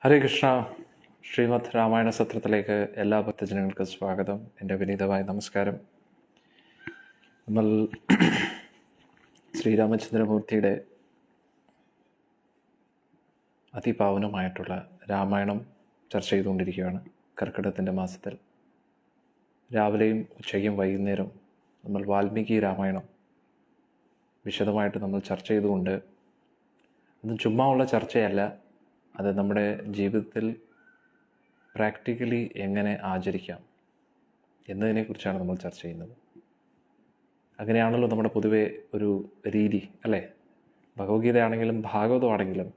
ഹരേ കൃഷ്ണ. ശ്രീമദ് രാമായണ സത്രത്തിലേക്ക് എല്ലാ ഭക്തജനങ്ങൾക്കും സ്വാഗതം. എൻ്റെ വിനീതമായ നമസ്കാരം. നമ്മൾ ശ്രീരാമചന്ദ്രമൂർത്തിയുടെ അതിപാവനമായിട്ടുള്ള രാമായണം ചർച്ച ചെയ്തുകൊണ്ടിരിക്കുകയാണ്. കർക്കിടകത്തിൻ്റെ മാസത്തിൽ രാവിലെയും ഉച്ചയ്ക്കും വൈകുന്നേരം നമ്മൾ വാൽമീകി രാമായണം വിശദമായിട്ട് നമ്മൾ ചർച്ച ചെയ്തുകൊണ്ട്, അത് ചുമ്മാ ഉള്ള ചർച്ചയല്ല, അത് നമ്മുടെ ജീവിതത്തിൽ പ്രാക്ടിക്കലി എങ്ങനെ ആചരിക്കാം എന്നതിനെക്കുറിച്ചാണ് നമ്മൾ ചർച്ച ചെയ്യുന്നത്. അങ്ങനെയാണല്ലോ നമ്മുടെ പൊതുവെ ഒരു രീതി, അല്ലേ? ഭഗവത്ഗീതയാണെങ്കിലും ഭാഗവതമാണെങ്കിലും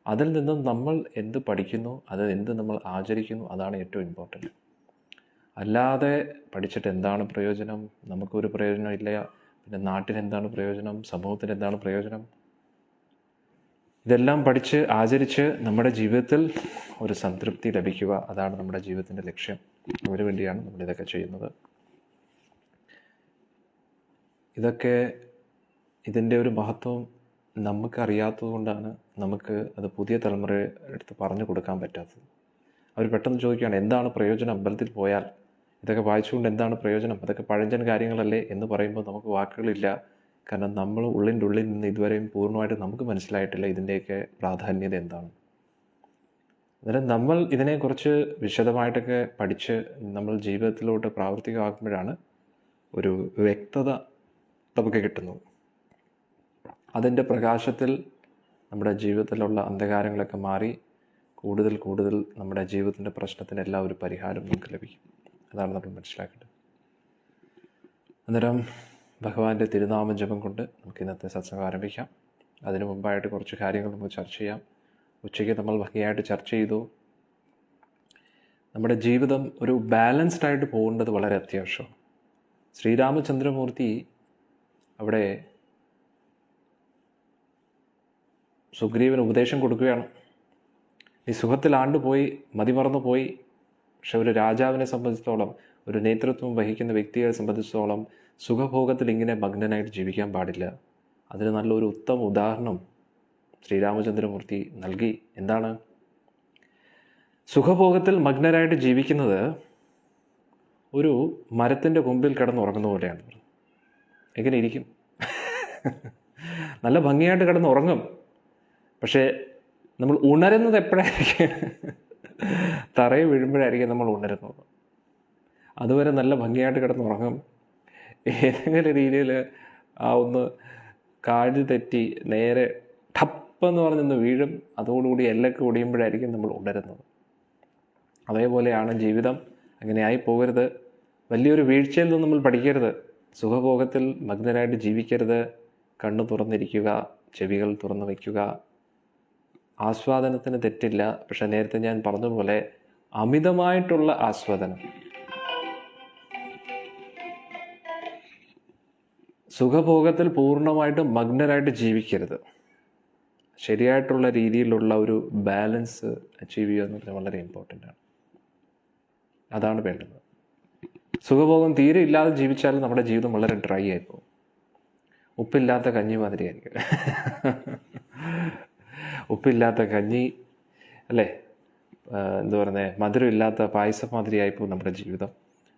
അതിൽ നിന്നും നമ്മൾ എന്ത് പഠിക്കുന്നു, അത് എന്ത് നമ്മൾ ആചരിക്കുന്നു, അതാണ് ഏറ്റവും ഇമ്പോർട്ടൻറ്റ്. അല്ലാതെ പഠിച്ചിട്ട് എന്താണ് പ്രയോജനം? നമുക്കൊരു പ്രയോജനം ഇല്ല. പിന്നെ നാട്ടിന് എന്താണ് പ്രയോജനം? സമൂഹത്തിന് എന്താണ് പ്രയോജനം? ഇതെല്ലാം പഠിച്ച് ആചരിച്ച് നമ്മുടെ ജീവിതത്തിൽ ഒരു സംതൃപ്തി ലഭിക്കുക, അതാണ് നമ്മുടെ ജീവിതത്തിൻ്റെ ലക്ഷ്യം. അതിനു വേണ്ടിയാണ് നമ്മളിതൊക്കെ ചെയ്യുന്നത്. ഇതിൻ്റെ ഒരു മഹത്വം നമുക്കറിയാത്തത് കൊണ്ടാണ് നമുക്ക് അത് പുതിയ തലമുറയെ എടുത്ത് പറഞ്ഞു കൊടുക്കാൻ പറ്റാത്തത്. അവർ പെട്ടെന്ന് ചോദിക്കുകയാണ്, എന്താണ് പ്രയോജനം? അമ്പലത്തിൽ പോയാൽ ഇതൊക്കെ വായിച്ചുകൊണ്ട് എന്താണ് പ്രയോജനം? അതൊക്കെ പഴഞ്ചൻ കാര്യങ്ങളല്ലേ എന്ന് പറയുമ്പോൾ നമുക്ക് വാക്കുകളില്ല. കാരണം നമ്മൾ ഉള്ളിൻ്റെ ഉള്ളിൽ നിന്ന് ഇതുവരെയും പൂർണ്ണമായിട്ട് നമുക്ക് മനസ്സിലായിട്ടില്ല ഇതിൻ്റെയൊക്കെ പ്രാധാന്യത എന്താണ്. അന്നേരം നമ്മൾ ഇതിനെക്കുറിച്ച് വിശദമായിട്ടൊക്കെ പഠിച്ച് നമ്മൾ ജീവിതത്തിലോട്ട് പ്രാവർത്തികമാക്കുമ്പോഴാണ് ഒരു വ്യക്തത നമുക്ക് കിട്ടുന്നത്. അതിൻ്റെ പ്രകാശത്തിൽ നമ്മുടെ ജീവിതത്തിലുള്ള അന്ധകാരങ്ങളൊക്കെ മാറി കൂടുതൽ കൂടുതൽ നമ്മുടെ ജീവിതത്തിൻ്റെ പ്രശ്നത്തിനെല്ലാം ഒരു പരിഹാരം നമുക്ക് ലഭിക്കും. അതാണ് നമ്മൾ മനസ്സിലാക്കേണ്ടത്. അന്നേരം ഭഗവാന്റെ തിരുനാമ ജപം കൊണ്ട് നമുക്ക് ഇന്നത്തെ സത്സംഗം ആരംഭിക്കാം. അതിനു മുമ്പായിട്ട് കുറച്ച് കാര്യങ്ങൾ നമുക്ക് ചർച്ച ചെയ്യാം. ഉച്ചയ്ക്ക് നമ്മൾ ഭംഗിയായിട്ട് ചർച്ച ചെയ്തു. നമ്മുടെ ജീവിതം ഒരു ബാലൻസ്ഡ് ആയിട്ട് പോകേണ്ടത് വളരെ അത്യാവശ്യമാണ്. ശ്രീരാമചന്ദ്രമൂർത്തി അവിടെ സുഗ്രീവന് ഉപദേശം കൊടുക്കുകയാണ്. നീ സുഖത്തിൽ ആണ്ടുപോയി, മതിമറന്നു പോയി. പക്ഷെ ഒരു രാജാവിനെ സംബന്ധിച്ചിടത്തോളം, ഒരു നേതൃത്വം വഹിക്കുന്ന വ്യക്തിയെ സംബന്ധിച്ചിടത്തോളം സുഖഭോഗത്തിൽ ഇങ്ങനെ മഗ്നനായിട്ട് ജീവിക്കാൻ പാടില്ല. അതിന് നല്ലൊരു ഉത്തമ ഉദാഹരണം ശ്രീരാമചന്ദ്രമൂർത്തി നൽകി. എന്താണ്? സുഖഭോഗത്തിൽ മഗ്നരായിട്ട് ജീവിക്കുന്നത് ഒരു മരത്തിൻ്റെ കൊമ്പിൽ കിടന്നുറങ്ങുന്ന പോലെയാണ്. എങ്ങനെ ഇരിക്കും? നല്ല ഭംഗിയായിട്ട് കിടന്നുറങ്ങും. പക്ഷേ നമ്മൾ ഉണരുന്നത് എപ്പോഴായിരിക്കും? തറയിൽ വീഴുമ്പോഴായിരിക്കും നമ്മൾ ഉണരുന്നത്. അതുവരെ നല്ല ഭംഗിയായിട്ട് കിടന്നുറങ്ങും. ഏതെങ്കിലും രീതിയിൽ ഒന്ന് കാഴ്ച തെറ്റി നേരെ ടപ്പെന്ന് പറഞ്ഞൊന്ന് വീഴും. അതോടുകൂടി എല്ലൊക്കെ ഒടിയുമ്പോഴായിരിക്കും നമ്മൾ ഉണരുന്നത്. അതേപോലെയാണ് ജീവിതം. അങ്ങനെയായി പോകരുത്. വലിയൊരു വീഴ്ചയിൽ നിന്ന് നമ്മൾ പഠിക്കരുത്. സുഖഭോഗത്തിൽ മഗ്നരായിട്ട് ജീവിക്കരുത്. കണ്ണ് തുറന്നിരിക്കുക, ചെവികൾ തുറന്നു വയ്ക്കുക. ആസ്വാദനത്തിന് തെറ്റില്ല. പക്ഷെ നേരത്തെ ഞാൻ പറഞ്ഞതുപോലെ അമിതമായിട്ടുള്ള ആസ്വാദനം, സുഖഭോഗത്തിൽ പൂർണ്ണമായിട്ടും മഗ്നരായിട്ട് ജീവിക്കരുത്. ശരിയായിട്ടുള്ള രീതിയിലുള്ള ഒരു ബാലൻസ് അച്ചീവ് ചെയ്യുക എന്ന് പറഞ്ഞാൽ വളരെ ഇമ്പോർട്ടൻ്റ് ആണ്. അതാണ് വേണ്ടത്. സുഖഭോഗം തീരെ ഇല്ലാതെ ജീവിച്ചാൽ നമ്മുടെ ജീവിതം വളരെ ഡ്രൈ ആയിപ്പോകും. ഉപ്പില്ലാത്ത കഞ്ഞി മാതിരിയായിരിക്കും. ഉപ്പില്ലാത്ത കഞ്ഞി, അല്ലേ? എന്താ പറയുന്നത്, മധുരം ഇല്ലാത്ത പായസം മാതിരിയായിപ്പോകും നമ്മുടെ ജീവിതം.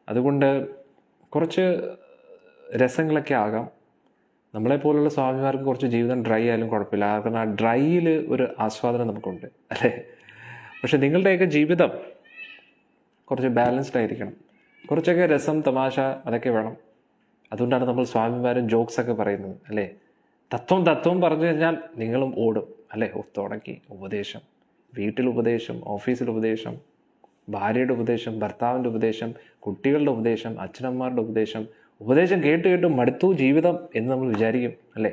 അതുകൊണ്ട് കുറച്ച് രസങ്ങളൊക്കെ ആകാം. നമ്മളെപ്പോലുള്ള സ്വാമിമാർക്ക് കുറച്ച് ജീവിതം ഡ്രൈ ആയാലും കുഴപ്പമില്ല. കാരണം ആ ഡ്രൈയിൽ ഒരു ആസ്വാദനം നമുക്കുണ്ട്, അല്ലേ? പക്ഷെ നിങ്ങളുടെയൊക്കെ ജീവിതം കുറച്ച് ബാലൻസ്ഡ് ആയിരിക്കണം. കുറച്ചൊക്കെ രസം, തമാശ അതൊക്കെ വേണം. അതുകൊണ്ടാണ് നമ്മൾ സ്വാമിമാരും ജോക്സൊക്കെ പറയുന്നത്, അല്ലേ? തത്വം പറഞ്ഞു കഴിഞ്ഞാൽ നിങ്ങളും ഓടും, അല്ലേ? തുടങ്ങി ഉപദേശം, വീട്ടിൽ ഉപദേശം, ഓഫീസിൽ ഉപദേശം, ഭാര്യയുടെ ഉപദേശം, ഭർത്താവിൻ്റെ ഉപദേശം, കുട്ടികളുടെ ഉപദേശം, അച്ഛനമ്മമാരുടെ ഉപദേശം കേട്ട് മടുത്തു ജീവിതം എന്ന് നമ്മൾ വിചാരിക്കും, അല്ലേ?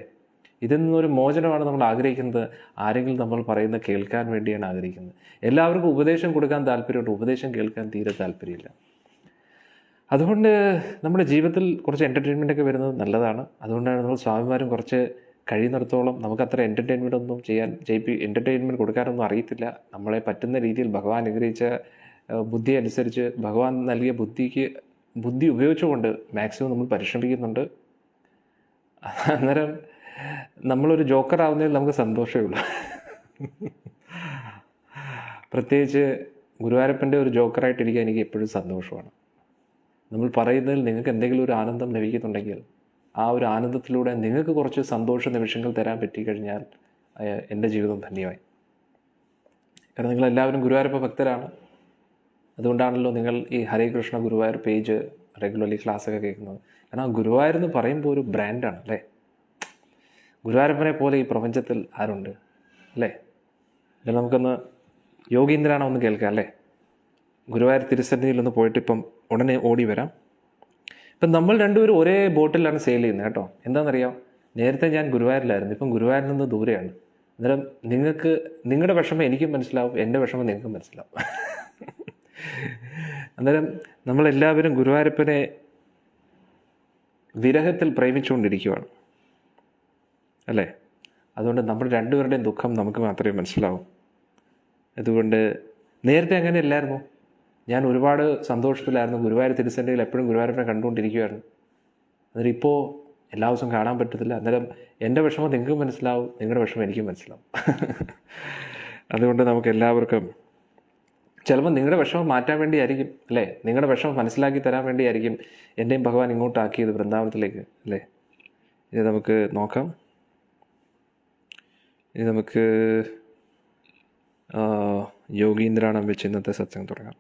ഇതിൽ നിന്നൊരു മോചനമാണ് നമ്മൾ ആഗ്രഹിക്കുന്നത്. ആരെങ്കിലും നമ്മൾ പറയുന്നത് കേൾക്കാൻ വേണ്ടിയാണ് ആഗ്രഹിക്കുന്നത്. എല്ലാവർക്കും ഉപദേശം കൊടുക്കാൻ താല്പര്യമുണ്ട്, ഉപദേശം കേൾക്കാൻ തീരെ താല്പര്യമില്ല. അതുകൊണ്ട് നമ്മുടെ ജീവിതത്തിൽ കുറച്ച് എൻ്റർടൈൻമെൻ്റൊക്കെ വരുന്നത് നല്ലതാണ്. അതുകൊണ്ടാണ് നമ്മൾ സ്വാമിമാരും കുറച്ച് കഴിയുന്നിടത്തോളം നമുക്കത്ര എൻ്റർടൈൻമെൻ്റ് ഒന്നും എൻ്റർടൈൻമെൻറ്റ് കൊടുക്കാനൊന്നും അറിയത്തില്ല. നമ്മളെ പറ്റുന്ന രീതിയിൽ ഭഗവാൻ അനുഗ്രഹിച്ച ബുദ്ധി അനുസരിച്ച്, ഭഗവാൻ നൽകിയ ബുദ്ധി ഉപയോഗിച്ചുകൊണ്ട് മാക്സിമം നമ്മൾ പരിശ്രമിക്കുന്നുണ്ട്. അന്നേരം നമ്മളൊരു ജോക്കറാവുന്നതിൽ നമുക്ക് സന്തോഷമേ ഉള്ളൂ. പ്രത്യേകിച്ച് ഗുരുവായൂരപ്പൻ്റെ ഒരു ജോക്കറായിട്ടിരിക്കാൻ എനിക്ക് എപ്പോഴും സന്തോഷമാണ്. നമ്മൾ പറയുന്നതിൽ നിങ്ങൾക്ക് എന്തെങ്കിലും ഒരു ആനന്ദം ലഭിക്കുന്നുണ്ടെങ്കിൽ ആ ഒരു ആനന്ദത്തിലൂടെ നിങ്ങൾക്ക് കുറച്ച് സന്തോഷ നിമിഷങ്ങൾ തരാൻ പറ്റിക്കഴിഞ്ഞാൽ എൻ്റെ ജീവിതം ധന്യമായി. കാരണം നിങ്ങളെല്ലാവരും ഗുരുവായൂരപ്പ ഭക്തരാണ്. അതുകൊണ്ടാണല്ലോ നിങ്ങൾ ഈ ഹരേ കൃഷ്ണ ഗുരുവായൂർ പേജ് റെഗുലർലി ക്ലാസ്സൊക്കെ കേൾക്കുന്നത്. കാരണം ഗുരുവായൂർ എന്ന് പറയുമ്പോൾ ഒരു ബ്രാൻഡാണ് അല്ലേ. ഗുരുവായൂരപ്പനെ പോലെ ഈ പ്രപഞ്ചത്തിൽ ആരുണ്ട് അല്ലേ. ഇതിൽ നമുക്കൊന്ന് യോഗീന്ദ്രാണോ ഒന്ന് കേൾക്കാം അല്ലേ. ഗുരുവായൂർ തിരുസന്നിധിയിലൊന്ന് പോയിട്ട് ഇപ്പം ഉടനെ ഓടി വരാം. ഇപ്പം നമ്മൾ രണ്ടുപേരും ഒരേ ബോട്ടിലാണ് സെയിൽ ചെയ്യുന്നത് കേട്ടോ. എന്താണെന്നറിയാം, നേരത്തെ ഞാൻ ഗുരുവായൂരിലായിരുന്നു, ഇപ്പം ഗുരുവായൂരിൽ നിന്ന് ദൂരെയാണ്. അന്നേരം നിങ്ങൾക്ക് നിങ്ങളുടെ വിഷമം എനിക്കും മനസ്സിലാവും, എൻ്റെ വിഷമം നിങ്ങൾക്കും മനസ്സിലാവും. അന്നേരം നമ്മളെല്ലാവരും ഗുരുവായൂരപ്പനെ വിരഹത്തിൽ പ്രേമിച്ചുകൊണ്ടിരിക്കുകയാണ് അല്ലേ. അതുകൊണ്ട് നമ്മൾ രണ്ടുപേരുടെയും ദുഃഖം നമുക്ക് മാത്രമേ മനസ്സിലാവൂ. അതുകൊണ്ട് നേരത്തെ അങ്ങനെ അല്ലായിരുന്നു. ഞാൻ ഒരുപാട് സന്തോഷത്തിലായിരുന്നു. ഗുരുവായൂർ തിരുസന്നിധിയിൽ എപ്പോഴും ഗുരുവായൂരപ്പനെ കണ്ടുകൊണ്ടിരിക്കുമായിരുന്നു. അന്നേരം ഇപ്പോൾ എല്ലാ ദിവസവും കാണാൻ പറ്റത്തില്ല. അന്നേരം എൻ്റെ വിഷമം നിങ്ങൾക്ക് മനസ്സിലാവും, നിങ്ങളുടെ വിഷമം എനിക്കും മനസ്സിലാവും. അതുകൊണ്ട് നമുക്ക് എല്ലാവർക്കും ചിലപ്പോൾ നിങ്ങളുടെ വിഷമം മാറ്റാൻ വേണ്ടിയായിരിക്കും അല്ലേ, നിങ്ങളുടെ വിഷമം മനസ്സിലാക്കി തരാൻ വേണ്ടിയായിരിക്കും എൻ്റെയും ഭഗവാൻ ഇങ്ങോട്ടാക്കിയത് വൃന്ദാവനത്തിലേക്ക് അല്ലേ. ഇത് നമുക്ക് നോക്കാം. ഇനി നമുക്ക് യോഗീന്ദ്രാണം വെച്ച് ഇന്നത്തെ സത്സംഗം തുടങ്ങാം.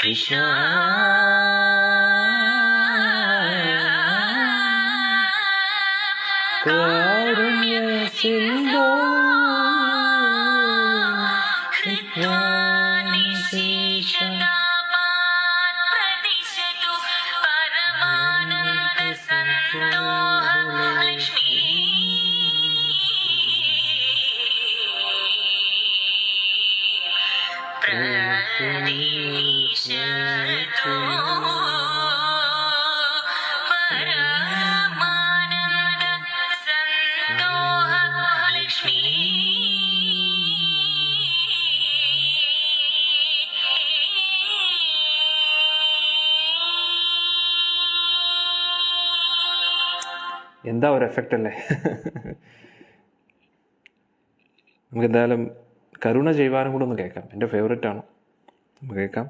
കൃഷ്ണ കാരുണ്യ സിന്ധോ പ്രതിശതു പരമാനന്ദ സന്തോഹ ലക്ഷ്മീ പ്രതിശതു പരമാനന്ദ സന്തോഹ ലക്ഷ്മീ. എന്താ ഒരു എഫക്റ്റ് അല്ലേ. നമുക്ക് എന്തായാലും കരുണ ചെയ്യുവാനും കൂടെ ഒന്ന് കേൾക്കാം. എൻ്റെ ഫേവറേറ്റാണ്. നമുക്ക് കേൾക്കാം.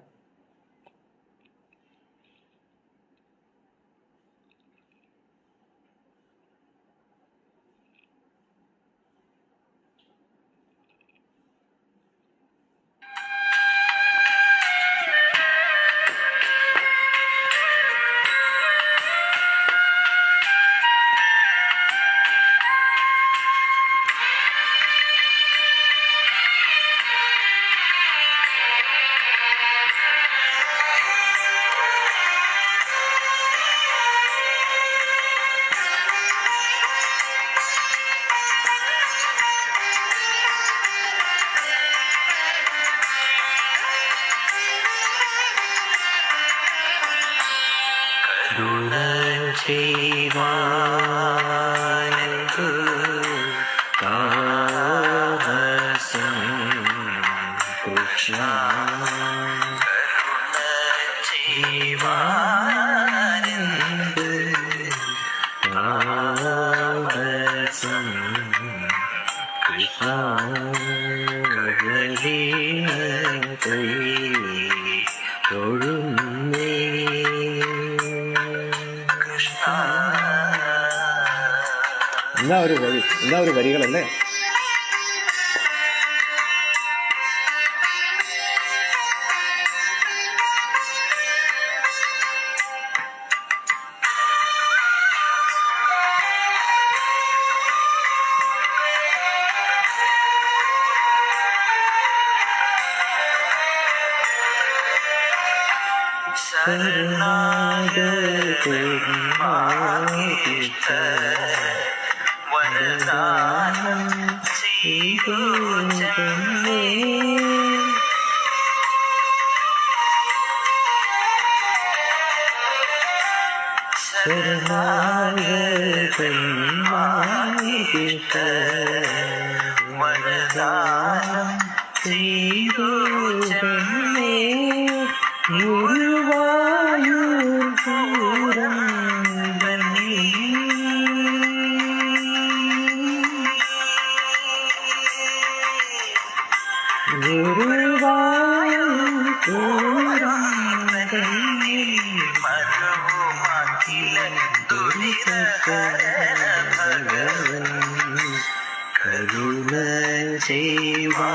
എന്താ ഒരു വരികളല്ലേ. ശരണാഗതന്മാർക്കിഷ്ട വരദാനം ചെയ്തു ജന്മേ. ശരണാഗതന്മാർക്കിഷ്ട വരദാനം ചെയ്തു ജന്മേ. ഗുരുവായൂർ പൂരം വന്നേ. ഗുരുവായൂർ പൂരം വന്നേ. മരുമാക്കില ദുരിതകര ഭഗവൻ കരുണ ചെയ്വാനെന്തു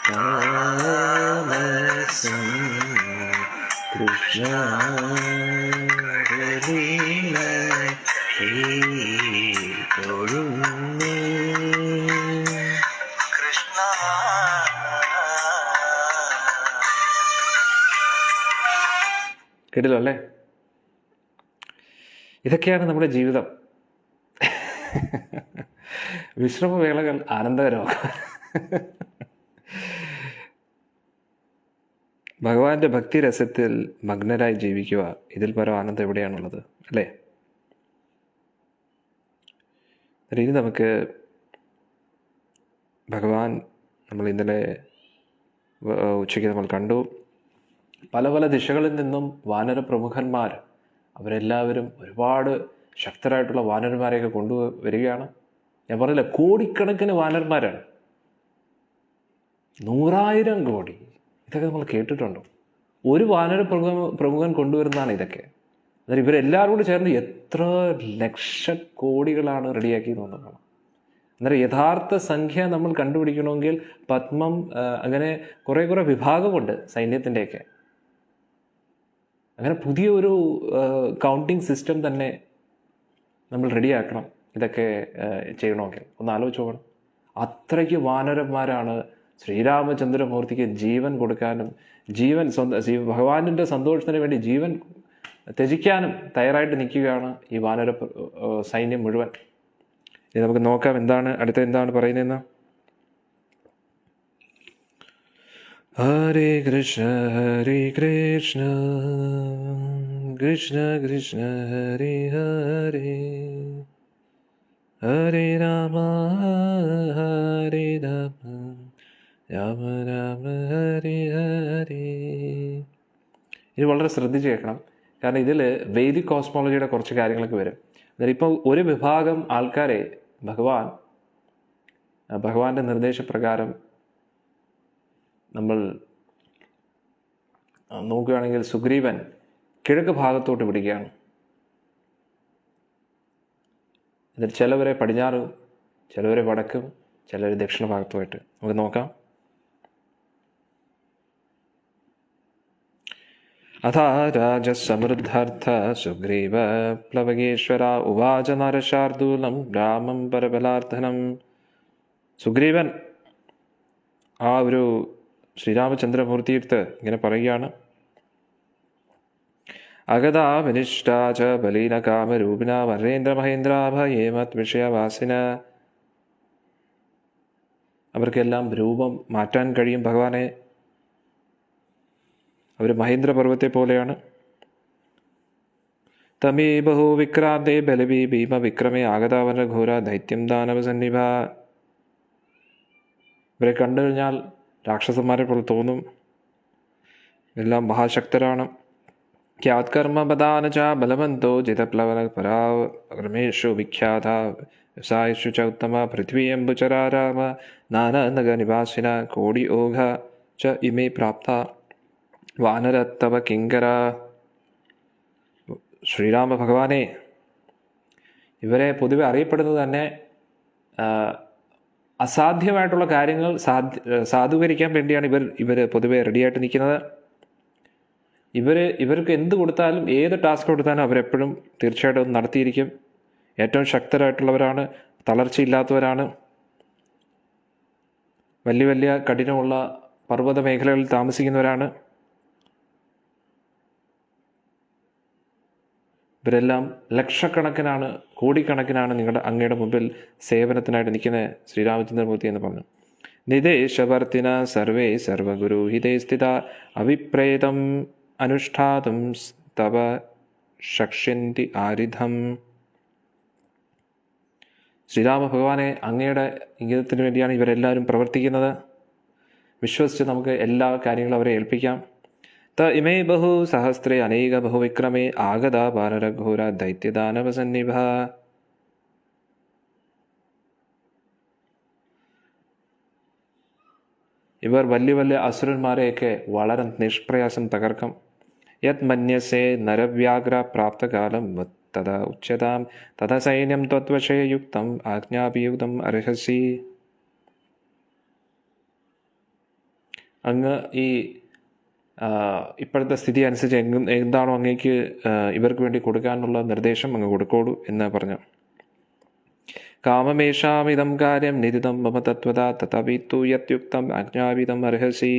താമസം കൃഷ്ണ തൊഴുന്നേ. കൃഷ്ണ കേട്ടില്ലോ അല്ലേ? ഇതൊക്കെയാണ് നമ്മുടെ ജീവിതം. വിശ്രമവേളകൾ ആനന്ദകരമാക്കുക. ഭഗവാന്റെ ഭക്തിരസത്തിൽ മഗ്നരായി ജീവിക്കുക. ഇതിൽ പരം ആനന്ദം എവിടെയാണുള്ളത് അല്ലേ? ഇനി നമുക്ക് ഭഗവാൻ, നമ്മൾ ഇന്നലെ ഉച്ചയ്ക്ക് നമ്മൾ കണ്ടു, പല പല ദിശകളിൽ നിന്നും വാനര പ്രമുഖന്മാർ, അവരെല്ലാവരും ഒരുപാട് ശക്തരായിട്ടുള്ള വാനരന്മാരെയൊക്കെ കൊണ്ടുവരികയാണ്. ഞാൻ പറഞ്ഞില്ല, കോടിക്കണക്കിന് വാനരന്മാരാണ്, 100,000 കോടി. ഇതൊക്കെ നമ്മൾ കേട്ടിട്ടുണ്ടോ? ഒരു വാനര പ്രമുഖൻ കൊണ്ടുവരുന്നതാണ് ഇതൊക്കെ. അതായത് ഇവരെല്ലാവരും കൂടി ചേർന്ന് എത്ര ലക്ഷക്കോടികളാണ് റെഡിയാക്കി തോന്നുന്നത്. അന്നേരം യഥാർത്ഥ സംഖ്യ നമ്മൾ കണ്ടുപിടിക്കണമെങ്കിൽ പത്മം, അങ്ങനെ കുറേ വിഭാഗമുണ്ട് സൈന്യത്തിൻ്റെയൊക്കെ. അങ്ങനെ പുതിയൊരു കൗണ്ടിങ് സിസ്റ്റം തന്നെ നമ്മൾ റെഡിയാക്കണം ഇതൊക്കെ ചെയ്യണമെങ്കിൽ. ഒന്ന് ആലോചിച്ച് നോക്കണം. അത്രയ്ക്ക് വാനരന്മാരാണ് ശ്രീരാമചന്ദ്രമൂർത്തിക്ക് ജീവൻ കൊടുക്കാനും ഭഗവാനിൻ്റെ സന്തോഷത്തിന് വേണ്ടി ജീവൻ ത്യജിക്കാനും തയ്യാറായിട്ട് നിൽക്കുകയാണ് ഈ വാനര സൈന്യം മുഴുവൻ. ഇനി നമുക്ക് നോക്കാം എന്താണ് പറയുന്നതെന്ന്. ഹരേ കൃഷ്ണ കൃഷ്ണ കൃഷ്ണ ഹരേ ഹരേ, ഹരേ രാമ രാമ രാമ ഹരേ ഹരേ. ഇത് വളരെ ശ്രദ്ധിച്ച് കേൾക്കണം, കാരണം ഇതിൽ വൈദിക് കോസ്മോളജിയുടെ കുറച്ച് കാര്യങ്ങളൊക്കെ വരും. അതായത് ഇപ്പോൾ ഒരു വിഭാഗം ആൾക്കാരെ ഭഗവാന്റെ നിർദ്ദേശപ്രകാരം നമ്മൾ നോക്കുകയാണെങ്കിൽ സുഗ്രീവൻ കിഴക്ക് ഭാഗത്തോട്ട് പിടിക്കുകയാണ്. എന്നിട്ട് ചിലവരെ പടിഞ്ഞാറും ചിലവരെ വടക്കും ചിലർ ദക്ഷിണ ഭാഗത്തുമായിട്ട് നമുക്ക് നോക്കാം. അഥാ രാജസമൃദ്ധാർത്ഥ സുഗ്രീവ പ്ലവകേശ്വര ഉവാച നരശാർദൂലം രാമം പരബലാർത്ഥനം. സുഗ്രീവൻ ആ ഒരു ശ്രീരാമചന്ദ്രമൂർത്തിയെടുത്ത് ഇങ്ങനെ പറയുകയാണ്. അഗതാ വിനിഷ്ടാച ബലീന കാമരൂപിണ വരേന്ദ്ര മഹേന്ദ്രാഭയേമത് വിഷയവാസിന. അവർക്കെല്ലാം രൂപം മാറ്റാൻ കഴിയും ഭഗവാനെ. അവർ മഹേന്ദ്രപർവ്വത്തെ പോലെയാണ്. തമേ ബഹു വിക്രാന്തേ ബലവി ഭീമ വിക്രമേ ആഗതാവന ഘോര ദൈത്യം ദാനവസന്നിഭ. ഇവരെ കണ്ടു കഴിഞ്ഞാൽ രാക്ഷസന്മാരെ പോലെ തോന്നും. എല്ലാം മഹാശക്തരാണ്. ക്യാത്കർമ്മ ബദാന ച ബലവന്തോ ജിതപ്ലവന പരാവ് ക്രമേഷു വിഖ്യാത വ്യവസായേഷു ച ഉത്തമ പൃഥ്വിയംബുചരാരാമ നാനനഗ നിവാസിന കോടി ഓഘ ച ഇമേ പ്രാപ്ത വാനരത്തവ കിങ്കര. ശ്രീരാമ ഭഗവാനെ, ഇവരെ പൊതുവെ അറിയപ്പെടുന്നത് തന്നെ അസാധ്യമായിട്ടുള്ള കാര്യങ്ങൾ സാധൂകരിക്കാൻ വേണ്ടിയാണ് ഇവർ പൊതുവെ റെഡിയായിട്ട് നിൽക്കുന്നത്. ഇവർക്ക് എന്ത് കൊടുത്താലും, ഏത് ടാസ്ക് കൊടുത്താലും അവരെപ്പോഴും തീർച്ചയായിട്ടും നടത്തിയിരിക്കും. ഏറ്റവും ശക്തരായിട്ടുള്ളവരാണ്, തളർച്ചയില്ലാത്തവരാണ്. വലിയ കഠിനമുള്ള പർവ്വത മേഖലകളിൽ താമസിക്കുന്നവരാണ്. ഇവരെല്ലാം ലക്ഷക്കണക്കിനാണ്, കോടിക്കണക്കിനാണ് അങ്ങയുടെ മുമ്പിൽ സേവനത്തിനായിട്ട് നിൽക്കുന്ന ശ്രീരാമചന്ദ്രമൂർത്തി എന്ന് പറഞ്ഞു. നിദേശവർത്തിന സർവേ സർവഗുരുഹിതേ സ്ഥിത അവിപ്രേതം അനുഷ്ഠാതും തവ ശക്ഷ്യന്തി ആരിധം. ശ്രീരാമ ഭഗവാനെ, അങ്ങയുടെ ഇംഗിതത്തിന് വേണ്ടിയാണ് ഇവരെല്ലാവരും പ്രവർത്തിക്കുന്നത്. വിശ്വസിച്ച് നമുക്ക് എല്ലാ കാര്യങ്ങളും അവരെ ഏൽപ്പിക്കാം. ത ഇമേ ബഹു സഹസ്രേ അനേക ബഹുവിക്രമേ ആഗത വാനരഘോര ദൈത്യദാനവസന്നിഭ. ഇവർ വലിയ വലിയ അസുരന്മാരെയൊക്കെ വളരെ നിഷ്പ്രയാസം തകർക്കും. യത് മന്യസേ നരവ്യാഗ്ര പ്രാപ്തകാലം തഥാ ഉച്യതാം തഥാ സൈന്യം ത്വദ്വശയുക്തം ആജ്ഞാഭിയുക്തം അർഹസി. അങ്ങ് ഈ ഇപ്പോഴത്തെ സ്ഥിതി അനുസരിച്ച് എന്താണോ അങ്ങേക്ക് ഇവർക്ക് വേണ്ടി കൊടുക്കാനുള്ള നിർദ്ദേശം അങ്ങ് കൊടുക്കോളൂ എന്ന് പറഞ്ഞു. കാമമേഷാമിതം കാര്യം നിരിതം മമ തത്വത തഥാപി തു യത്യുക്തം ആജ്ഞാപിതം അർഹസി.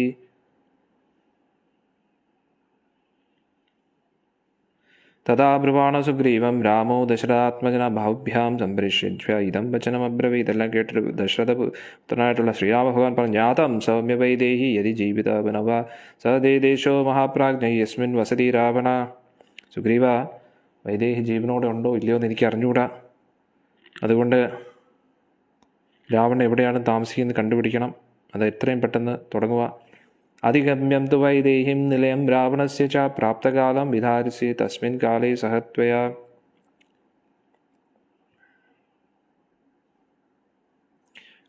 തഥാ ബ്രുവാണ സുഗ്രീവം രാമോ ദശരഥാത്മജന ബാഹുഭ്യാം സംപരിഷ്യജ്യ ഇതം വചനമബ്രവീത്. ഇതെല്ലാം കേട്ടിട്ട് ദശരഥപുത്രനായിട്ടുള്ള ശ്രീരാമ ഭഗവാൻ പറഞ്ഞു, ജ്ഞാതം സൗമ്യ വൈദേഹി യതി ജീവിത നവ സദേദേശോ മഹാപ്രാജ്ഞ യസ്മിൻ വസതി രാവണ. സുഗ്രീവ, വൈദേഹി ജീവനോടെ ഉണ്ടോ ഇല്ലയോ എന്ന് എനിക്ക് അറിഞ്ഞുകൂടാ. അതുകൊണ്ട് രാവണൻ എവിടെയാണ് താമസിക്കുന്നത് കണ്ടുപിടിക്കണം. അത് എത്രയും പെട്ടെന്ന് തുടങ്ങുക. അധിഗമ്യം തു വൈദേഹിം നിലയം രാവണസ്യ ച പ്രാപ്തകാലം വിധാരിസി തസ്മിൻ കാലേ സഹത്വയ.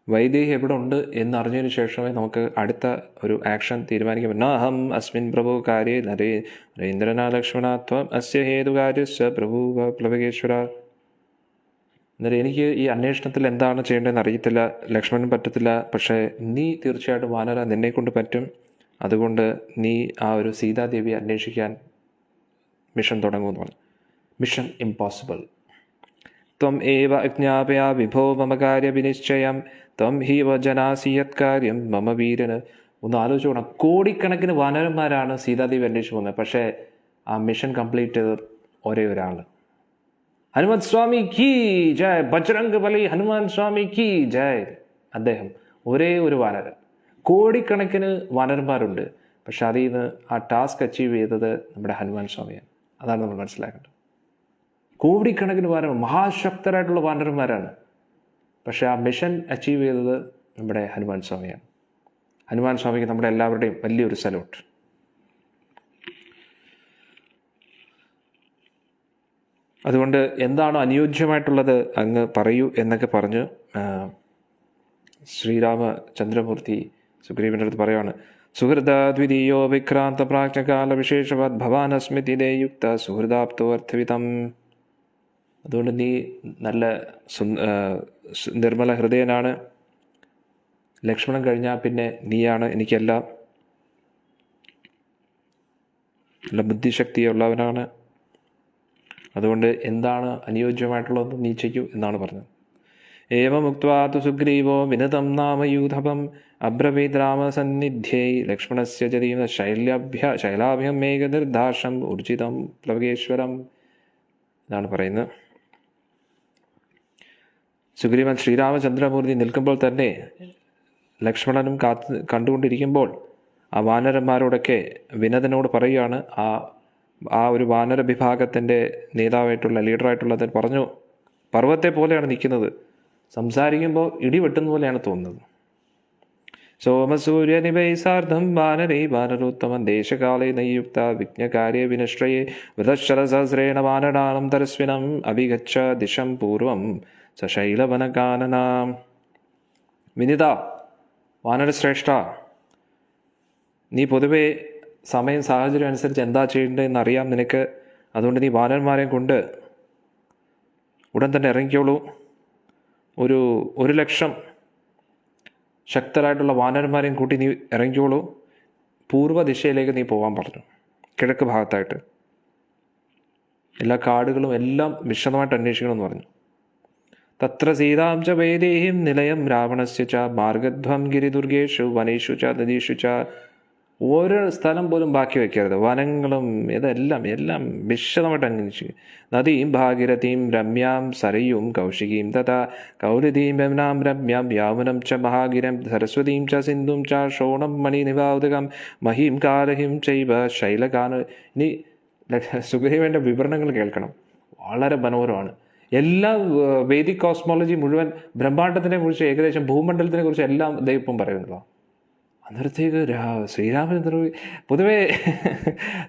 വൈദേഹി എവിടെ ഉണ്ട് എന്നറിഞ്ഞതിന് ശേഷമേ നമുക്ക് അടുത്ത ഒരു ആക്ഷൻ തീരുമാനിക്കാൻ പറ്റും. അഹം അസ്മിൻ പ്രഭു കാര്യേ നരേന്ദ്രനാ ലക്ഷ്മണ ത്വം അസ്യ ഹേതുകാര്യസ്യ പ്രഭു പ്ലവകേശ്വര. അന്നേരം എനിക്ക് ഈ അന്വേഷണത്തിൽ എന്താണ് ചെയ്യേണ്ടതെന്ന് അറിയത്തില്ല, ലക്ഷ്മണൻ പറ്റത്തില്ല. പക്ഷേ നീ തീർച്ചയായിട്ടും വാനര, നിന്നെക്കൊണ്ട് പറ്റും. അതുകൊണ്ട് നീ ആ ഒരു സീതാദേവിയെ അന്വേഷിക്കാൻ മിഷൻ തുടങ്ങുമെന്ന് പറഞ്ഞു. Mission impossible. ത്വം ഏവ അജ്ഞാപയ വിഭോ മമ കാര്യവിനിശ്ചയം ത്വം ഹി വജനാസി യത് കാര്യം മമ വീരന്. ഒന്ന് ആലോചിച്ചോണം, കോടിക്കണക്കിന് വാനരന്മാരാണ് സീതാദേവി അന്വേഷിച്ച് പോകുന്നത്. പക്ഷേ ആ മിഷൻ കംപ്ലീറ്റ് ചെയ്തത് ഒരേ ഒരാൾ. ഹനുമാൻ സ്വാമി കീ ജയ്, ബജ്രംഗ് ബലി ഹനുമാൻ സ്വാമി കീ ജയ്. അദ്ദേഹം ഒരേ ഒരു വാനരൻ. കോടിക്കണക്കിന് വാനരന്മാരുണ്ട്, പക്ഷെ അതിൽ നിന്ന് ആ ടാസ്ക് അച്ചീവ് ചെയ്തത് നമ്മുടെ ഹനുമാൻ സ്വാമിയാണ്. അതാണ് നമ്മൾ മനസ്സിലാക്കേണ്ടത്. കോടിക്കണക്കിന് വാനരന്മാർ, മഹാശക്തരായിട്ടുള്ള വാനരന്മാരാണ്, പക്ഷെ ആ മിഷൻ അച്ചീവ് ചെയ്തത് നമ്മുടെ ഹനുമാൻ സ്വാമിയാണ്. ഹനുമാൻ സ്വാമിക്ക് നമ്മുടെ എല്ലാവരുടെയും വലിയൊരു സല്യൂട്ട്. അതുകൊണ്ട് എന്താണോ അനുയോജ്യമായിട്ടുള്ളത് അങ്ങ് പറയൂ എന്നൊക്കെ പറഞ്ഞ് ശ്രീരാമചന്ദ്രമൂർത്തി സുഗ്രീവൻ്റെ അടുത്ത് പറയുകയാണ്. സുഹൃദാദ്വിതീയോ വിക്രാന്ത പ്രാജ്ഞകാല വിശേഷവത് ഭവാനസ്മിതിദേ യുക്ത സുഹൃദാപ്തോർത്ഥവിതം. അതുകൊണ്ട് നീ നല്ല നിർമ്മല ഹൃദയനാണ്. ലക്ഷ്മണൻ കഴിഞ്ഞാൽ പിന്നെ നീയാണ് എനിക്കെല്ലാം. നല്ല ബുദ്ധിശക്തിയുള്ളവനാണ്. അതുകൊണ്ട് എന്താണ് അനുയോജ്യമായിട്ടുള്ളത് നീ ചെയ്യൂ എന്നാണ് പറഞ്ഞത്. ഏവമുക്ത്വാ തു സുഗ്രീവോ വിനതം നാമയൂഥപം അബ്രവീത് രാമസന്നിധ്യൈ ലക്ഷ്മണസ്യ ജതീന ശൈലാഭ്യം മേഘനിർദാഷം ഊർജിതം പ്ലവകേശ്വരം എന്നാണ് പറയുന്നത്. സുഗ്രീവൻ ശ്രീരാമചന്ദ്രമൂർത്തി നിൽക്കുമ്പോൾ തന്നെ ലക്ഷ്മണനും കണ്ടുകൊണ്ടിരിക്കുമ്പോൾ ആ വാനരന്മാരോടൊക്കെ വിനതനോട് പറയുകയാണ്. ആ ഒരു വാനര വിഭാഗത്തിൻ്റെ നേതാവായിട്ടുള്ള ലീഡറായിട്ടുള്ളത് പറഞ്ഞു, പർവ്വത്തെ പോലെയാണ് നിൽക്കുന്നത്, സംസാരിക്കുമ്പോൾ ഇടിവെട്ടുന്ന പോലെയാണ് തോന്നുന്നത്. സോമസൂര്യനിഭൈസാർദ്ധം വാനരൈ വാനരോത്തമൻ ദേശകാലേ നയുക്ത വിജ്ഞകാര്യ വിനശ്രയേ വൃതശരസഹസ്രേണ വാനരാണം തരസ്വിനം അഭിഗച്ഛ ദിശം പൂർവം സശൈലവനകാനനാം. വിനിത, വാനരശ്രേഷ്ഠ, നീ പൊതുവെ സമയം സാഹചര്യം അനുസരിച്ച് എന്താ ചെയ്യേണ്ടതെന്ന് അറിയാം നിനക്ക്. അതുകൊണ്ട് നീ വാനരന്മാരെയും കൊണ്ട് ഉടൻ തന്നെ ഇറങ്ങിക്കോളൂ. 1,00,000 ശക്തരായിട്ടുള്ള വാനരന്മാരെയും കൂട്ടി നീ ഇറങ്ങിക്കോളൂ. പൂർവ്വ ദിശയിലേക്ക് നീ പോകാൻ പറഞ്ഞു, കിഴക്ക് ഭാഗത്തായിട്ട്. എല്ലാ കാടുകളും എല്ലാം വിശദമായിട്ട് അന്വേഷിക്കണമെന്ന് പറഞ്ഞു. തത്ര സീതാം ച വൈദേഹിം നിലയം രാവണസ്യ ച മാർഗധ്വം ഗിരിദുർഗേഷു വനേഷു ച നദീഷു ച. ഓരോ സ്ഥലം പോലും ബാക്കി വയ്ക്കരുത്. വനങ്ങളും ഇതെല്ലാം എല്ലാം വിശദമായിട്ട് അന്വേഷിച്ചു. നദീം ഭാഗീരഥീം രമ്യാം സരയൂം കൗശികീം തഥാ കൗരതീം യമുനാം രമ്യാം യാമുനം ച മഹാഗിരം സരസ്വതീം ച സിന്ധും ച ഷോണം മണിനിവാതകം മഹീം കാലഹിം ചൈവ ശൈലകാന. ഇനി സുഗ്രീവൻ്റെ വിവരണങ്ങൾ കേൾക്കണം, വളരെ മനോഹരമാണ്. എല്ലാ വേദിക് കോസ്മോളജി മുഴുവൻ ബ്രഹ്മാണ്ടത്തിനെ കുറിച്ച്, ഏകദേശം ഭൂമണ്ഡലത്തിനെ കുറിച്ച് എല്ലാം ദൈവം പറയുന്നല്ലോ. അന്നേരത്തേക്ക് ശ്രീരാമചന്ദ്ര പൊതുവേ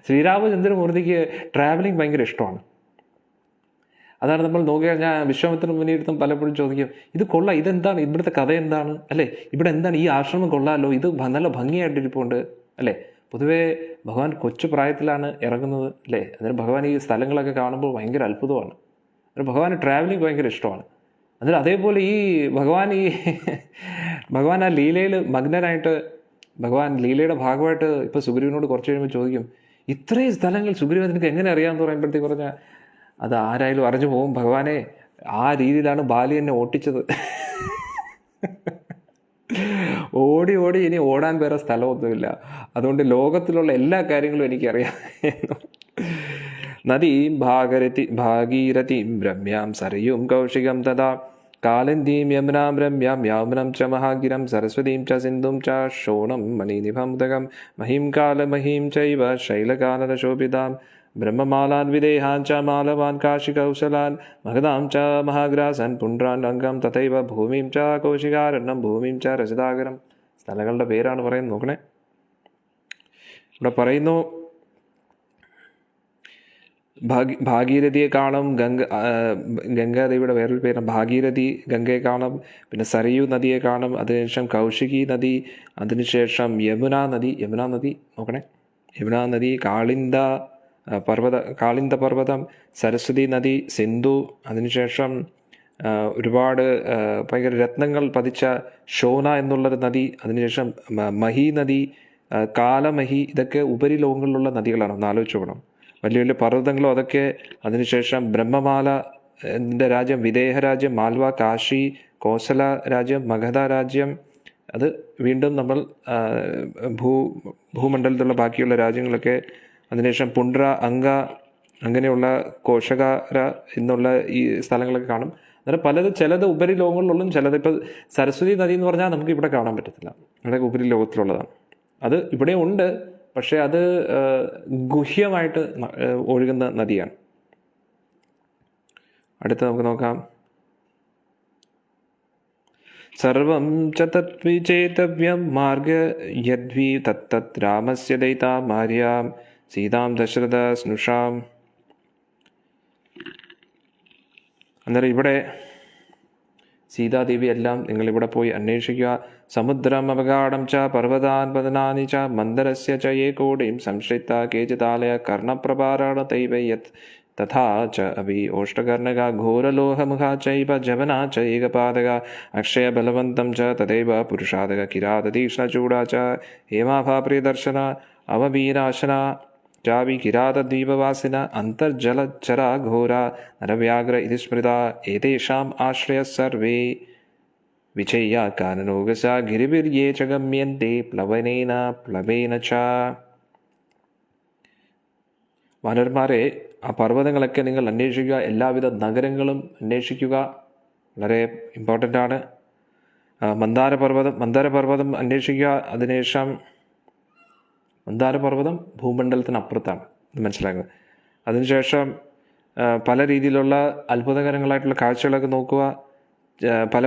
ശ്രീരാമചന്ദ്രമൂർത്തിക്ക് ട്രാവലിംഗ് ഭയങ്കര ഇഷ്ടമാണ്. അതാണ് നമ്മൾ നോക്കിക്കഴിഞ്ഞാൽ വിശ്വാമിത്ര മുനിയെടുത്തും പലപ്പോഴും ചോദിക്കും, ഇത് കൊള്ളാം, ഇതെന്താണ്, ഇവിടുത്തെ കഥ എന്താണ്, അല്ലേ, ഇവിടെ എന്താണ്, ഈ ആശ്രമം കൊള്ളാമല്ലോ, ഇത് നല്ല ഭംഗിയായിട്ടിരിപ്പുണ്ട്, അല്ലേ. പൊതുവേ ഭഗവാൻ കൊച്ചു പ്രായത്തിലാണ് ഇറങ്ങുന്നത്, അല്ലേ. അന്നേരം ഭഗവാൻ ഈ സ്ഥലങ്ങളൊക്കെ കാണുമ്പോൾ ഭയങ്കര അത്ഭുതമാണ്. അന്നേരം ഭഗവാൻ ട്രാവലിംഗ് ഭയങ്കര ഇഷ്ടമാണ്. അന്നേരം അതേപോലെ ഈ ഭഗവാൻ ആ ലീലയിൽ മഗ്നനായിട്ട്, ഭഗവാൻ ലീലയുടെ ഭാഗമായിട്ട് ഇപ്പോൾ സുഗ്രീവനോട് കുറച്ച് കഴിയുമ്പോൾ ചോദിക്കും, ഇത്രയും സ്ഥലങ്ങൾ സുഗ്രീവൻ നിനക്ക് എങ്ങനെ അറിയാമെന്ന് പറയുമ്പോഴത്തേക്ക് പറഞ്ഞാൽ, അത് ആരായാലും അറിഞ്ഞു പോകും ഭഗവാനെ, ആ രീതിയിലാണ് ബാലി എന്നെ ഓട്ടിച്ചത്. ഓടി ഓടി ഇനി ഓടാൻ വേറെ സ്ഥലമൊന്നുമില്ല, അതുകൊണ്ട് ലോകത്തിലുള്ള എല്ലാ കാര്യങ്ങളും എനിക്കറിയാം. നദീം ഭാഗീരഥീം രമ്യാം സരയൂം കൗശികം തഥാ കാലന്തീം യമുനാം രമ്യാം യാമുനം ച മഹാഗിരം സരസ്വതീം ച സിന്ധും ച ഷോണം മണിനിഭംതകം മഹീം കാലമഹീം ചൈവ ശൈലകാനനശോഭിതാം ബ്രഹ്മമാലാൻ വിദേഹാൻ ച മാലവാൻ കാശികൗശലാൻ മഹതാം ച മഹാഗ്രാസൻ പുണ്ട്രാൻ അംഗം തഥൈവ ഭൂമിം ച കൗശികാരണ്യം ഭൂമിം ച രസതാകരം. സ്ഥലങ്ങളുടെ പേരാണ് പറയുന്നത്, നോക്കണേ. ഇവിടെ പറയുന്നു, ഭാഗീരഥിയെ കാണും, ഗംഗാദേവിയുടെ വേറൊരു പേരാണ് ഭാഗീരഥി, ഗംഗയെ കാണും. പിന്നെ സരയൂ നദിയെ കാണും, അതിനുശേഷം കൗശികി നദി, അതിനുശേഷം യമുനാ നദി നോക്കണേ, യമുനാ നദി, കാളിന്ദ പർവ്വതം, സരസ്വതി നദി, സിന്ധു, അതിനുശേഷം ഒരുപാട് ഭയങ്കര രത്നങ്ങൾ പതിച്ച ഷോന എന്നുള്ളൊരു നദി, അതിനുശേഷം മഹി നദി, കാലമഹി, ഇതൊക്കെ ഉപരിലോകങ്ങളിലുള്ള നദികളാണ്, ഒന്ന് ആലോചിച്ച് നോക്കണം. വലിയ വലിയ പർവ്വതങ്ങളും അതൊക്കെ. അതിനുശേഷം ബ്രഹ്മമാല എൻ്റെ രാജ്യം, വിദേഹ രാജ്യം, മാൽവ, കാശി, കോസല രാജ്യം, മഗധ രാജ്യം, അത് വീണ്ടും നമ്മൾ ഭൂമണ്ഡലത്തിലുള്ള ബാക്കിയുള്ള രാജ്യങ്ങളൊക്കെ. അതിനുശേഷം പുണ്ട്ര, അംഗ, അങ്ങനെയുള്ള കോശകാര എന്നുള്ള ഈ സ്ഥലങ്ങളൊക്കെ കാണും. അന്നേരം ചിലത് ഉപരിലോകങ്ങളിലുള്ളതും, ചിലത് ഇപ്പോൾ സരസ്വതി നദി എന്ന് പറഞ്ഞാൽ നമുക്ക് ഇവിടെ കാണാൻ പറ്റത്തില്ല, അതൊക്കെ ഉപരിലോകത്തിലുള്ളതാണ്. അത് ഇവിടെ ഉണ്ട്, പക്ഷേ അത് ഗുഹ്യമായിട്ട് ഒഴുകുന്ന നദിയാണ്. അടുത്ത നമുക്ക് നോക്കാം. സർവം ച തദ്വിചേതവ്യം മാർഗ യദ്വി തത്തത് രാമസ്യ ദൈതാ മാര്യാം സീതാം ദശരഥ സ്നുഷാം. അന്നേരം ഇവിടെ സീതാദേവി എല്ലാം നിങ്ങളിവിടെ പോയി അന്വേഷിക്കുക. സമുദ്രം അപകാടം ച പർവ്വതാൻ പതനാനി ച മന്ദരസ്യ ച ഏകോടിം സംശ്രിത കേചിതാലയ കർണപ്രഭാരാണ തൈവ യത് തഥാ ച അഭി ഓഷ്ടകർണക ഘോരലോഹമുഖ ചൈവ ജവന ച ഏകപാദക അക്ഷയ ബലവന്തം ച തഥൈവ പുരുഷാദക കിരാതതീക്ഷ്ണചൂടാ ച ഹേമാഭാ പ്രിയദർശന അവവീരാശന ചാവി കിരാതദ്വീപവാസിന അന്തർജലചരാ ഘോര നരവ്യാഘ്ര ഇതി സ്മൃത ഏതേഷാം ആശ്രയ സർവേ വിജയ കാനനോഗസ ഗിരിവിര്യേ ച ഗമ്യന്തെ പ്ലവേന ച. വാനരന്മാരെ, ആ പർവ്വതങ്ങളൊക്കെ നിങ്ങൾ അന്വേഷിക്കുക, എല്ലാവിധ നഗരങ്ങളും അന്വേഷിക്കുക, വളരെ ഇമ്പോർട്ടൻ്റ് ആണ്. മന്ദാരപർവ്വതം അന്വേഷിക്കുക. അതിനുശേഷം മന്ദാരപർവ്വതം ഭൂമണ്ഡലത്തിനപ്പുറത്താണ്, ഇത് മനസ്സിലാക്കുക. അതിനുശേഷം പല രീതിയിലുള്ള അത്ഭുതകരങ്ങളായിട്ടുള്ള കാഴ്ചകളൊക്കെ നോക്കുക. പല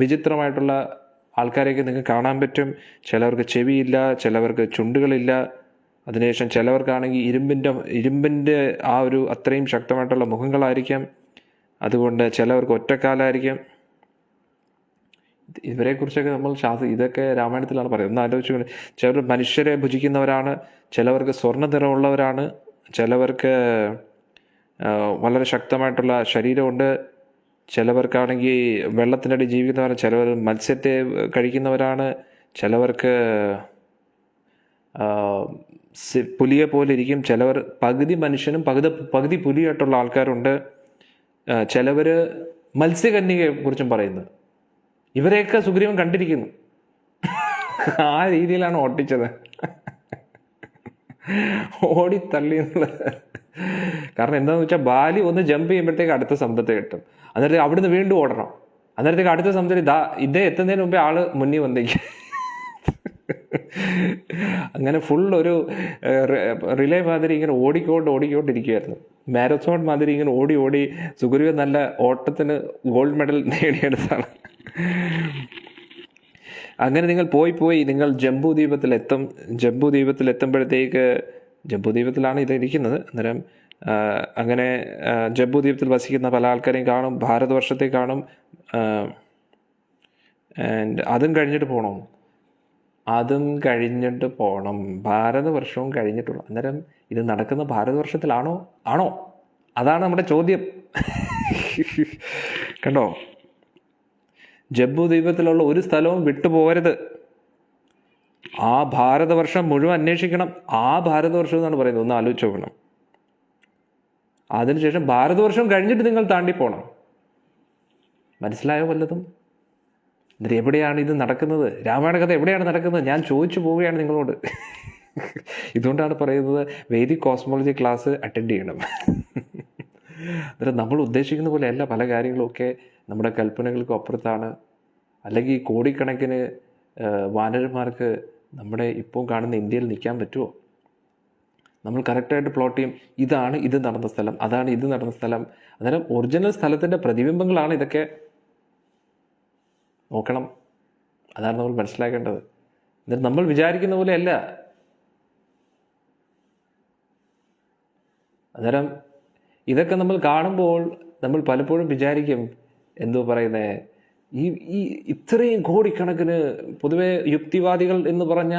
വിചിത്രമായിട്ടുള്ള ആൾക്കാരെയൊക്കെ നിങ്ങൾക്ക് കാണാൻ പറ്റും. ചിലവർക്ക് ചെവിയില്ല, ചിലവർക്ക് ചുണ്ടുകളില്ല. അതിനുശേഷം ചിലവർക്കാണെങ്കിൽ ഇരുമ്പിൻ്റെ ആ ഒരു അത്രയും ശക്തമായിട്ടുള്ള മുഖങ്ങളായിരിക്കാം. അതുകൊണ്ട് ചിലവർക്ക് ഒറ്റക്കാലായിരിക്കും. ഇവരെക്കുറിച്ചൊക്കെ നമ്മൾ ഇതൊക്കെ രാമായണത്തിലാണ് പറയുന്നത്. ഒന്ന് ആലോചിച്ചു. ചിലർ മനുഷ്യരെ ഭുജിക്കുന്നവരാണ്, ചിലവർക്ക് സ്വർണ്ണ നിറമുള്ളവരാണ്, ചിലവർക്ക് വളരെ ശക്തമായിട്ടുള്ള ശരീരമുണ്ട്, ചിലവർക്കാണെങ്കിൽ വെള്ളത്തിനടി ജീവിക്കുന്നവരാണ്, ചിലവർ മത്സ്യത്തെ കഴിക്കുന്നവരാണ്, ചിലവർക്ക് പുലിയെ പോലെ ഇരിക്കും, ചിലവർ പകുതി മനുഷ്യനും പകുതി പുലിയായിട്ടുള്ള ആൾക്കാരുണ്ട്, ചിലവർ മത്സ്യകന്യകയെ കുറിച്ചും പറയുന്നത്. ഇവരെയൊക്കെ സുഗ്രീവൻ കണ്ടിരിക്കുന്നു. ആ രീതിയിലാണ് ഓട്ടിച്ചത്, ഓടിത്തള്ളി എന്നുള്ളത്. കാരണം എന്താണെന്ന് വെച്ചാൽ ബാലി ഒന്ന് ജമ്പ് ചെയ്യുമ്പോഴത്തേക്ക് അടുത്ത സമുദ്രത്തെ കിട്ടും. അന്നേരത്തേക്ക് അവിടുന്ന് വീണ്ടും ഓടണം. അന്നേരത്തേക്ക് അടുത്ത സമുദ്രം ഇതേ എത്തുന്നതിന് മുമ്പേ ആള് മുന്നിൽ വന്നേക്കും. അങ്ങനെ ഫുൾ ഒരു റിലേ മാതിരി ഇങ്ങനെ ഓടിക്കൊണ്ടിരിക്കുകയായിരുന്നു. മാരത്തോൺ മാതിരി ഇങ്ങനെ ഓടി സുഗ്രീവൻ നല്ല ഓട്ടത്തിന് ഗോൾഡ് മെഡൽ നേടിയെടുത്താണ്. അങ്ങനെ നിങ്ങൾ പോയി നിങ്ങൾ ജംബൂ ദ്വീപത്തിലെത്തുമ്പോഴത്തേക്ക് ജംബൂ ദ്വീപത്തിലാണ് ഇത് ഇരിക്കുന്നത്. അന്നേരം അങ്ങനെ ജംബൂ ദ്വീപത്തിൽ വസിക്കുന്ന പല ആൾക്കാരെയും കാണും, ഭാരതവർഷത്തെ കാണും. ആൻഡ് അതും കഴിഞ്ഞിട്ട് പോകണം. ഭാരതവർഷവും കഴിഞ്ഞിട്ടുള്ളൂ. അന്നേരം ഇത് നടക്കുന്ന ഭാരതവർഷത്തിലാണോ? അതാണ് നമ്മുടെ ചോദ്യം. കണ്ടോ, ജംബൂ ദ്വീപത്തിലുള്ള ഒരു സ്ഥലവും വിട്ടുപോകരുത്. ആ ഭാരതവർഷം മുഴുവൻ അന്വേഷിക്കണം. ആ ഭാരതവർഷം എന്നാണ് പറയുന്നത്, ഒന്ന് ആലോചിച്ച് നോക്കണം. അതിനുശേഷം ഭാരതവർഷം കഴിഞ്ഞിട്ട് നിങ്ങൾ താണ്ടി പോകണം. മനസ്സിലായോ വല്ലതും? എന്നിട്ട് എവിടെയാണ് ഇത് നടക്കുന്നത്? രാമായണ കഥ എവിടെയാണ് നടക്കുന്നത്? ഞാൻ ചോദിച്ചു പോവുകയാണ് നിങ്ങളോട്. ഇതുകൊണ്ടാണ് പറയുന്നത് വേദിക് കോസ്മോളജി ക്ലാസ് അറ്റൻഡ് ചെയ്യണം. അന്നേരം നമ്മൾ ഉദ്ദേശിക്കുന്ന പോലെയല്ല പല കാര്യങ്ങളുമൊക്കെ നമ്മുടെ കൽപ്പനകൾക്ക് അപ്പുറത്താണ്. അല്ലെങ്കിൽ കോടിക്കണക്കിന് വാനരന്മാർക്ക് നമ്മുടെ ഇപ്പോൾ കാണുന്ന ഇന്ത്യയിൽ നിൽക്കാൻ പറ്റുമോ? നമ്മൾ കറക്റ്റായിട്ട് പ്ലോട്ട് ചെയ്യും, ഇതാണ് ഇത് നടന്ന സ്ഥലം, അതാണ് ഇത് നടന്ന സ്ഥലം. അന്നേരം ഒറിജിനൽ സ്ഥലത്തിൻ്റെ പ്രതിബിംബങ്ങളാണ് ഇതൊക്കെ. നോക്കണം, അതാണ് നമ്മൾ മനസ്സിലാക്കേണ്ടത്. എന്നിട്ട് നമ്മൾ വിചാരിക്കുന്ന പോലെയല്ല. അന്നേരം ഇതൊക്കെ നമ്മൾ കാണുമ്പോൾ നമ്മൾ പലപ്പോഴും വിചാരിക്കും, എന്തോ പറയുന്നത്, ഈ ഇത്രയും കോടിക്കണക്കിന്, പൊതുവെ യുക്തിവാദികൾ എന്ന് പറഞ്ഞ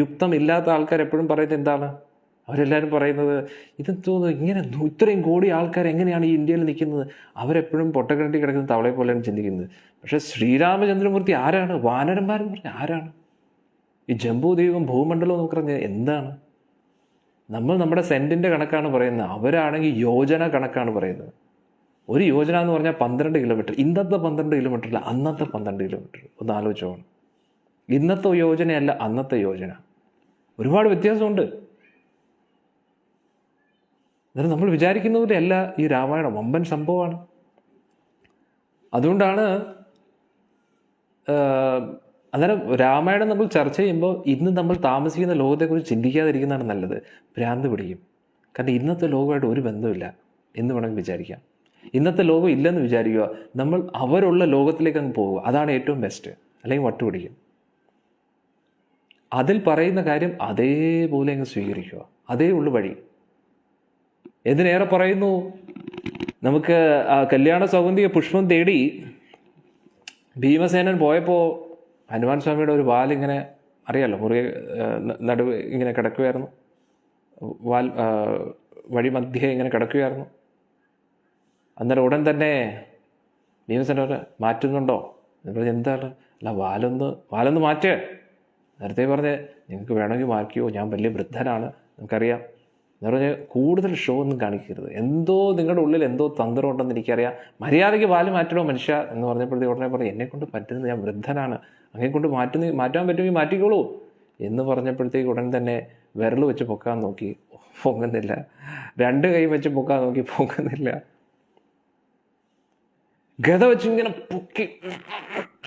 യുക്തമില്ലാത്ത ആൾക്കാർ എപ്പോഴും പറയുന്നത് എന്താണ്? അവരെല്ലാവരും പറയുന്നത് ഇതെന്തോന്നു ഇങ്ങനെ ഇത്രയും കോടി ആൾക്കാർ എങ്ങനെയാണ് ഈ ഇന്ത്യയിൽ നിൽക്കുന്നത്? അവരെപ്പോഴും പൊട്ടക്കിണറ്റി കിടക്കുന്ന തവളയെ പോലെയാണ് ചിന്തിക്കുന്നത്. പക്ഷേ ശ്രീരാമചന്ദ്രമൂർത്തി ആരാണ്? വാനരന്മാരെന്ന് പറഞ്ഞാൽ ആരാണ്? ഈ ജംബൂ ദ്വീപം ഭൂമണ്ഡലം എന്ന് പറഞ്ഞാൽ എന്താണ്? നമ്മൾ നമ്മുടെ സെൻറ്റിൻ്റെ കണക്കാണ് പറയുന്നത്, അവരാണെങ്കിൽ യോജന കണക്കാണ് പറയുന്നത്. ഒരു യോജന എന്ന് പറഞ്ഞാൽ 12 കിലോമീറ്റർ. ഇന്നത്തെ 12 കിലോമീറ്റർ അല്ല, അന്നത്തെ 12 കിലോമീറ്റർ. ഒന്ന് ആലോചിച്ചോ. ഇന്നത്തെ യോജനയല്ല അന്നത്തെ യോജന, ഒരുപാട് വ്യത്യാസമുണ്ട്. അന്നേരം നമ്മൾ വിചാരിക്കുന്ന പോലെ അല്ല ഈ രാമായണം, വമ്പൻ സംഭവമാണ്. അതുകൊണ്ടാണ് അന്നേരം രാമായണം നമ്മൾ ചർച്ച ചെയ്യുമ്പോൾ ഇന്ന് നമ്മൾ താമസിക്കുന്ന ലോകത്തെക്കുറിച്ച് ചിന്തിക്കാതിരിക്കുന്നതാണ് നല്ലത്. ഭ്രാന്ത് പിടിക്കും. കാരണം ഇന്നത്തെ ലോകമായിട്ട് ഒരു ബന്ധമില്ല എന്ന് വേണമെങ്കിൽ വിചാരിക്കാം. ഇന്നത്തെ ലോകം ഇല്ലെന്ന് വിചാരിക്കുക, നമ്മൾ അവരുള്ള ലോകത്തിലേക്ക് അങ്ങ് പോവുക, അതാണ് ഏറ്റവും ബെസ്റ്റ്. അല്ലെങ്കിൽ വട്ടുപിടിക്കും. അതിൽ പറയുന്ന കാര്യം അതേപോലെ അങ്ങ് സ്വീകരിക്കുക, അതേ ഉള്ളു വഴി. എന്തിനേറെ പറയുന്നു, നമുക്ക് കല്യാണ സൗഗന്ധിക പുഷ്പം തേടി ഭീമസേനൻ പോയപ്പോൾ ഹനുമാൻ സ്വാമിയുടെ ഒരു വാലിങ്ങനെ, അറിയാലോ, മുറിയെ നടുവ് ഇങ്ങനെ കിടക്കുകയായിരുന്നു. വാൽ വഴി മധ്യേ ഇങ്ങനെ കിടക്കുകയായിരുന്നു. അന്നേരം ഉടൻ തന്നെ ഭീമസേനൻ മാറ്റുന്നുണ്ടോ എന്ന് പറഞ്ഞ്, എന്താണ്? അല്ല, വാലൊന്ന് മാറ്റേ. നേരത്തെ പറഞ്ഞ് നിങ്ങൾക്ക് വേണമെങ്കിൽ മാറ്റിയോ, ഞാൻ വലിയ വൃദ്ധനാണ്, നമുക്കറിയാം എന്ന് പറഞ്ഞ് കൂടുതൽ ഷോ ഒന്നും കാണിക്കരുത്. എന്തോ നിങ്ങളുടെ ഉള്ളിൽ എന്തോ തന്ത്രം ഉണ്ടെന്ന് എനിക്കറിയാം, മര്യാദയ്ക്ക് വാല് മാറ്റണോ മനുഷ്യ എന്ന് പറഞ്ഞപ്പോഴത്തേക്ക് ഉടനെ പറഞ്ഞു, എന്നെക്കൊണ്ട് പറ്റുന്നത്, ഞാൻ വൃദ്ധനാണ്, അങ്ങനെ കൊണ്ട് മാറ്റാൻ പറ്റുമെങ്കിൽ മാറ്റിക്കോളൂ എന്ന് പറഞ്ഞപ്പോഴത്തേക്ക് ഉടൻ തന്നെ വിരൽ വെച്ച് പൊക്കാൻ നോക്കി, പൊങ്ങുന്നില്ല. 2 കൈ വെച്ച് പൊക്കാൻ നോക്കി, പൊങ്ങുന്നില്ല. ഗത വെച്ച് ഇങ്ങനെ പൊക്കി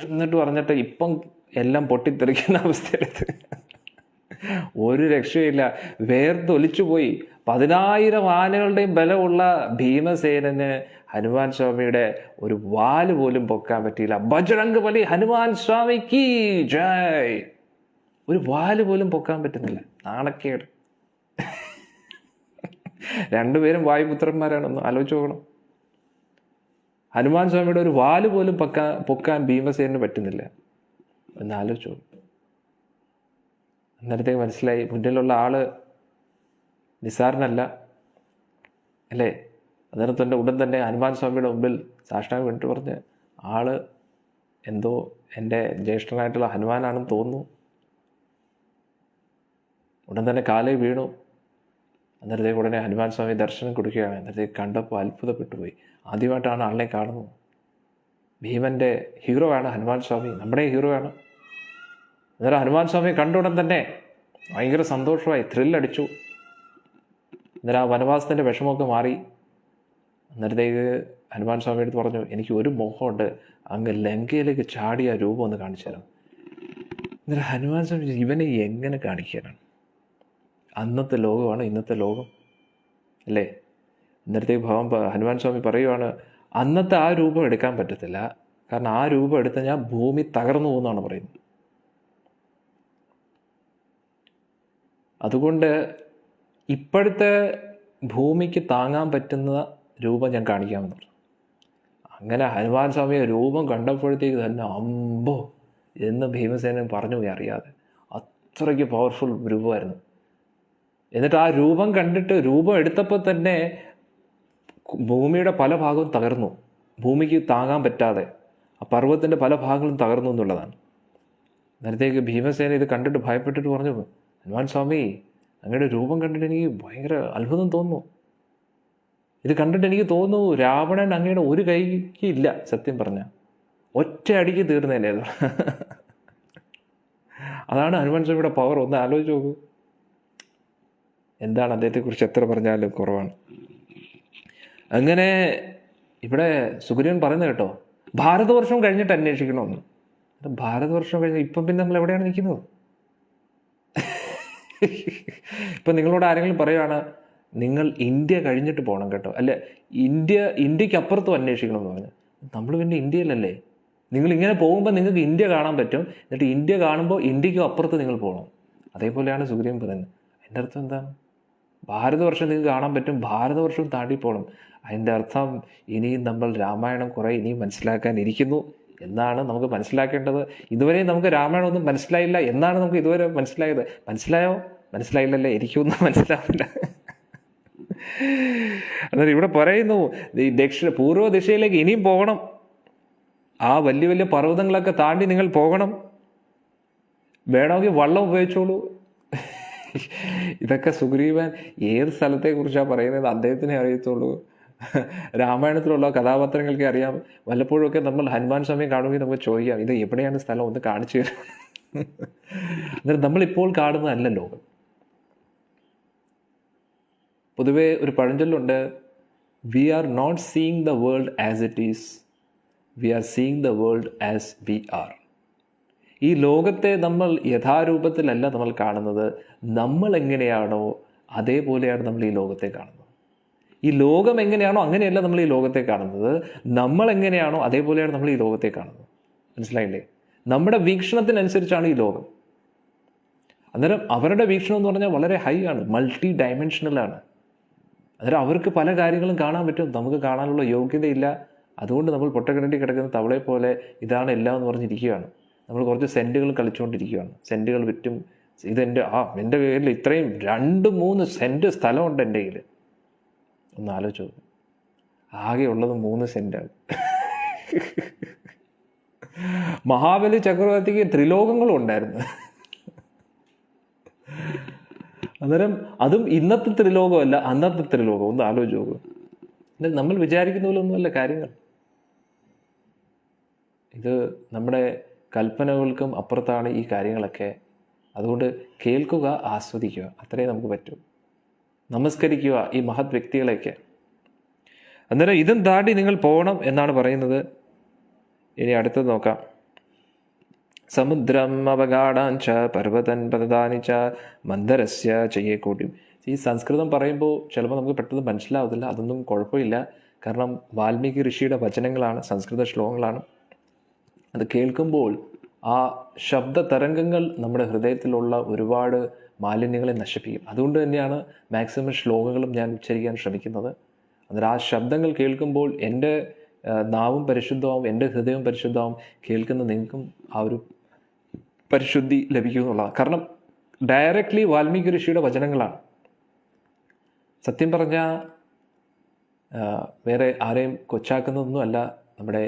എന്നിട്ട് പറഞ്ഞിട്ട് ഇപ്പം എല്ലാം പൊട്ടിത്തെറിക്കുന്ന അവസ്ഥയിലെത്തി. ഒരു രക്ഷയില്ല, വേർത്തൊലിച്ചു പോയി. 10,000 ആനകളുടെയും ബലമുള്ള ഭീമസേനന് ഹനുമാൻ സ്വാമിയുടെ ഒരു വാല് പോലും പൊക്കാൻ പറ്റിയില്ല. ബജ്രംഗ് ബലി ഹനുമാൻ സ്വാമിക്ക് ജയ്. ഒരു വാല് പോലും പൊക്കാൻ പറ്റുന്നില്ല. നാണക്കേട്. 2 പേരും വായുപുത്രന്മാരാണെന്ന് ആലോചിച്ച് നോക്കണം. ഹനുമാൻ സ്വാമിയുടെ ഒരു വാല് പോലും പൊക്കാൻ ഭീമസേനന് പറ്റുന്നില്ല എന്ന് ആലോചിച്ചു. അന്നേരത്തേക്ക് മനസ്സിലായി മുന്നിലുള്ള ആള് നിസാരനല്ല, അല്ലേ? അന്നേരം തന്നെ ഉടൻ തന്നെ ഹനുമാൻ സ്വാമിയുടെ മുമ്പിൽ സാഷ്ടാംഗം വീണിട്ട് പറഞ്ഞ്, ആള് എന്തോ എൻ്റെ ജ്യേഷ്ഠനായിട്ടുള്ള ഹനുമാനാണെന്ന് തോന്നുന്നു. ഉടൻ തന്നെ കാലേ വീണു. അന്നേരത്തേക്ക് ഉടനെ ഹനുമാൻ സ്വാമി ദർശനം കൊടുക്കുകയാണ്. അന്നേരത്തേക്ക് കണ്ടപ്പോൾ അത്ഭുതപ്പെട്ടു പോയി. ആദ്യമായിട്ടാണ് ആളിനെ കാണുന്നത്. ഭീമൻ്റെ ഹീറോ ആണ് ഹനുമാൻ സ്വാമി, നമ്മുടെ ഹീറോ ആണ്. അന്നേരം ഹനുമാൻ സ്വാമി കണ്ടുടൻ തന്നെ ഭയങ്കര സന്തോഷമായി, ത്രില്ലടിച്ചു. അന്നേരം ആ വനവാസത്തിൻ്റെ വിഷമമൊക്കെ മാറി. അന്നേരത്തേക്ക് ഹനുമാൻ സ്വാമി എടുത്ത് പറഞ്ഞു, എനിക്ക് ഒരു മോഹമുണ്ട്, അങ്ങ് ലങ്കയിലേക്ക് ചാടിയ രൂപം ഒന്ന് കാണിച്ചു തരാം. അന്നേരം ഹനുമാൻ സ്വാമി ഇവനെ എങ്ങനെ കാണിക്കാനാണ്? അന്നത്തെ ലോകമാണ് ഇന്നത്തെ ലോകം അല്ലേ? അന്നേരത്തേക്ക് ഹനുമാൻ സ്വാമി പറയുവാണ്, അന്നത്തെ ആ രൂപം എടുക്കാൻ പറ്റത്തില്ല, കാരണം ആ രൂപം എടുത്ത് ഞാൻ ഭൂമി തകർന്നു പോകുന്നതാണ് പറയുന്നത്. അതുകൊണ്ട് ഇപ്പോഴത്തെ ഭൂമിക്ക് താങ്ങാൻ പറ്റുന്ന രൂപം ഞാൻ കാണിക്കാമെന്ന് പറഞ്ഞു. അങ്ങനെ ഹനുമാൻ സ്വാമിയെ രൂപം കണ്ടപ്പോഴത്തേക്ക് തന്നെ അമ്പോ എന്ന് ഭീമസേനൻ പറഞ്ഞു പോയി അറിയാതെ. അത്രയ്ക്ക് പവർഫുൾ രൂപമായിരുന്നു. എന്നിട്ട് ആ രൂപം കണ്ടിട്ട് രൂപം എടുത്തപ്പോൾ തന്നെ ഭൂമിയുടെ പല ഭാഗവും തകർന്നു, ഭൂമിക്ക് താങ്ങാൻ പറ്റാതെ ആ പർവ്വതത്തിൻ്റെ പല ഭാഗങ്ങളും തകർന്നു എന്നുള്ളതാണ്. നേരത്തേക്ക് ഭീമസേന ഇത് കണ്ടിട്ട് ഭയപ്പെട്ടിട്ട് പറഞ്ഞു, ഹനുമാൻ സ്വാമി അങ്ങയുടെ രൂപം കണ്ടിട്ട് എനിക്ക് ഭയങ്കര അത്ഭുതം തോന്നുന്നു. ഇത് കണ്ടിട്ട് എനിക്ക് തോന്നുന്നു രാവണൻ അങ്ങയുടെ ഒരു കൈക്ക് ഇല്ല, സത്യം പറഞ്ഞ ഒറ്റ അടിക്ക് തീർന്നേനെ. അതാണ് ഹനുമാൻ സ്വാമിയുടെ പവർ. ഒന്ന് ആലോചിച്ച് നോക്കൂ. എന്താണ് അദ്ദേഹത്തെക്കുറിച്ച് എത്ര പറഞ്ഞാലും കുറവാണ്. അങ്ങനെ ഇവിടെ സുഗ്രീവൻ പറയുന്നത് കേട്ടോ, ഭാരതവർഷം കഴിഞ്ഞിട്ട് അന്വേഷിക്കണമെന്ന്. ഭാരതവർഷം കഴിഞ്ഞ് ഇപ്പം പിന്നെ നമ്മൾ എവിടെയാണ് നിൽക്കുന്നത്? ഇപ്പം നിങ്ങളോട് ആരെങ്കിലും പറയുകയാണ്, നിങ്ങൾ ഇന്ത്യ കഴിഞ്ഞിട്ട് പോകണം കേട്ടോ, അല്ലെ ഇന്ത്യക്ക് അപ്പുറത്തും അന്വേഷിക്കണം എന്ന് പറഞ്ഞു. നമ്മൾ പിന്നെ ഇന്ത്യയിലല്ലേ? നിങ്ങൾ ഇങ്ങനെ പോകുമ്പോൾ നിങ്ങൾക്ക് ഇന്ത്യ കാണാൻ പറ്റും, എന്നിട്ട് ഇന്ത്യ കാണുമ്പോൾ ഇന്ത്യക്കും അപ്പുറത്ത് നിങ്ങൾ പോകണം. അതേപോലെയാണ് സുഗ്രീവൻ പറയുന്നത്. അതിൻ്റെ അർത്ഥം എന്താണ്? ഭാരതവർഷം നിങ്ങൾക്ക് കാണാൻ പറ്റും, ഭാരതവർഷം താണ്ടി പോകണം. അതിൻ്റെ അർത്ഥം ഇനിയും നമ്മൾ രാമായണം കുറേ ഇനിയും മനസ്സിലാക്കാനിരിക്കുന്നു എന്നാണ് നമുക്ക് മനസ്സിലാക്കേണ്ടത്. ഇതുവരെ നമുക്ക് രാമായണം ഒന്നും മനസ്സിലായില്ല എന്നാണ് നമുക്ക് ഇതുവരെ മനസ്സിലായത്. മനസ്സിലായോ? മനസ്സിലായില്ലല്ലേ? എനിക്കൊന്നും മനസ്സിലാവില്ല. അന്നേരം ഇവിടെ പറയുന്നു, ഈ പൂർവ്വ ദിശയിലേക്ക് ഇനിയും പോകണം. ആ വലിയ വലിയ പർവ്വതങ്ങളൊക്കെ താണ്ടി നിങ്ങൾ പോകണം. വേണമെങ്കിൽ വള്ളം ഉപയോഗിച്ചോളൂ. ഇതൊക്കെ സുഗ്രീവൻ ഏത് സ്ഥലത്തെക്കുറിച്ചാണ് പറയുന്നത് അദ്ദേഹത്തിനെ അറിയത്തുള്ളൂ. രാമായണത്തിലുള്ള കഥാപാത്രങ്ങൾക്ക് അറിയാം. വല്ലപ്പോഴുമൊക്കെ നമ്മൾ ഹനുമാൻ സ്വാമിയെ കാണുമെങ്കിൽ നമുക്ക് ചോദിക്കാം, ഇത് എവിടെയാണ് സ്ഥലം, ഒന്ന് കാണിച്ചു തരും. അന്നേരം നമ്മളിപ്പോൾ കാണുന്നതല്ല ലോകം. പൊതുവെ ഒരു പഴഞ്ചൊല്ലുണ്ട്, we are not seeing the world as it is, we are seeing the world as we are. ഈ ലോകത്തെ നമ്മൾ യഥാരൂപത്തിലല്ല നമ്മൾ കാണുന്നത്, നമ്മൾ എങ്ങനെയാണോ അതേപോലെയാണ് നമ്മൾ ഈ ലോകത്തെ കാണുന്നത്. ഈ ലോകം എങ്ങനെയാണോ അങ്ങനെയല്ല നമ്മൾ ഈ ലോകത്തെ കാണുന്നത്, നമ്മൾ എങ്ങനെയാണോ അതേപോലെയാണ് നമ്മൾ ഈ ലോകത്തെ കാണുന്നത്. മനസ്സിലായില്ലേ? നമ്മുടെ വീക്ഷണത്തിനനുസരിച്ചാണ് ഈ ലോകം. അന്നേരം അവരുടെ വീക്ഷണം എന്ന് പറഞ്ഞാൽ വളരെ ഹൈ ആണ്, മൾട്ടി ഡയമെൻഷണലാണ്. അന്നേരം അവർക്ക് പല കാര്യങ്ങളും കാണാൻ പറ്റും, നമുക്ക് കാണാനുള്ള യോഗ്യതയില്ല. അതുകൊണ്ട് നമ്മൾ പൊട്ടക്കിണറ്റി കിടക്കുന്ന തവളയെ പോലെ ഇതാണ് എല്ലാം എന്ന് പറഞ്ഞിരിക്കുകയാണ്. നമ്മൾ കുറച്ച് സെൻറ്റുകൾ കളിച്ചുകൊണ്ടിരിക്കുകയാണ്. സെൻറ്റുകൾ വിറ്റും എൻ്റെ കയ്യിൽ ഇത്രയും 2-3 സെൻറ്റ് സ്ഥലമുണ്ട് എൻ്റെ കയ്യിൽ. ഒന്ന് ആലോചിച്ചു, ആകെ ഉള്ളത് 3 സെൻറ്റാണ്. മഹാബലി ചക്രവർത്തിക്ക് ത്രിലോകങ്ങളും ഉണ്ടായിരുന്നു. അന്നേരം അതും ഇന്നത്തെ ത്രിലോകമല്ല, അന്നത്തെ ത്രിലോകം. ഒന്ന് ആലോചിച്ച് നോക്കുക. നമ്മൾ വിചാരിക്കുന്ന പോലെ ഒന്നുമല്ല കാര്യങ്ങൾ. ഇത് നമ്മുടെ കൽപ്പനകൾക്കും അപ്പുറത്താണ് ഈ കാര്യങ്ങളൊക്കെ. അതുകൊണ്ട് കേൾക്കുക, ആസ്വദിക്കുക, അത്രേ നമുക്ക് പറ്റൂ. നമസ്കരിക്കുക ഈ മഹത് വ്യക്തികളെയൊക്കെ. അന്നേരം ഇതും താണ്ടി നിങ്ങൾ പോകണം എന്നാണ് പറയുന്നത്. ഇനി അടുത്തത് നോക്കാം. സമുദ്രം അവഗാഢാഞ്ച പർവ്വതൻ പതദാനിച്ച മന്ദരസ്യ ചെയ്യേക്കൂട്ടി. ഈ സംസ്കൃതം പറയുമ്പോൾ ചിലപ്പോൾ നമുക്ക് പെട്ടെന്ന് മനസ്സിലാവത്തില്ല. അതൊന്നും കുഴപ്പമില്ല, കാരണം വാൽമീകി ഋഷിയുടെ വചനങ്ങളാണ്, സംസ്കൃത ശ്ലോകങ്ങളാണ്. അത് കേൾക്കുമ്പോൾ ആ ശബ്ദ തരംഗങ്ങൾ നമ്മുടെ ഹൃദയത്തിലുള്ള ഒരുപാട് മാലിന്യങ്ങളെ നശിപ്പിക്കും. അതുകൊണ്ട് തന്നെയാണ് മാക്സിമം ശ്ലോകങ്ങളും ഞാൻ ഉച്ചരിക്കാൻ ശ്രമിക്കുന്നത്. അന്നേരം ആ ശബ്ദങ്ങൾ കേൾക്കുമ്പോൾ എൻ്റെ നാവും പരിശുദ്ധമാവും, എൻ്റെ ഹൃദയവും പരിശുദ്ധമാവും. കേൾക്കുന്ന നിങ്ങൾക്കും ആ ഒരു പരിശുദ്ധി ലഭിക്കും എന്നുള്ളതാണ്. കാരണം ഡയറക്റ്റ്ലി വാൽമീകി ഋഷിയുടെ വചനങ്ങളാണ്. സത്യം പറഞ്ഞാൽ വേറെ ആരെയും കൊച്ചാക്കുന്നതൊന്നുമല്ല. നമ്മുടെ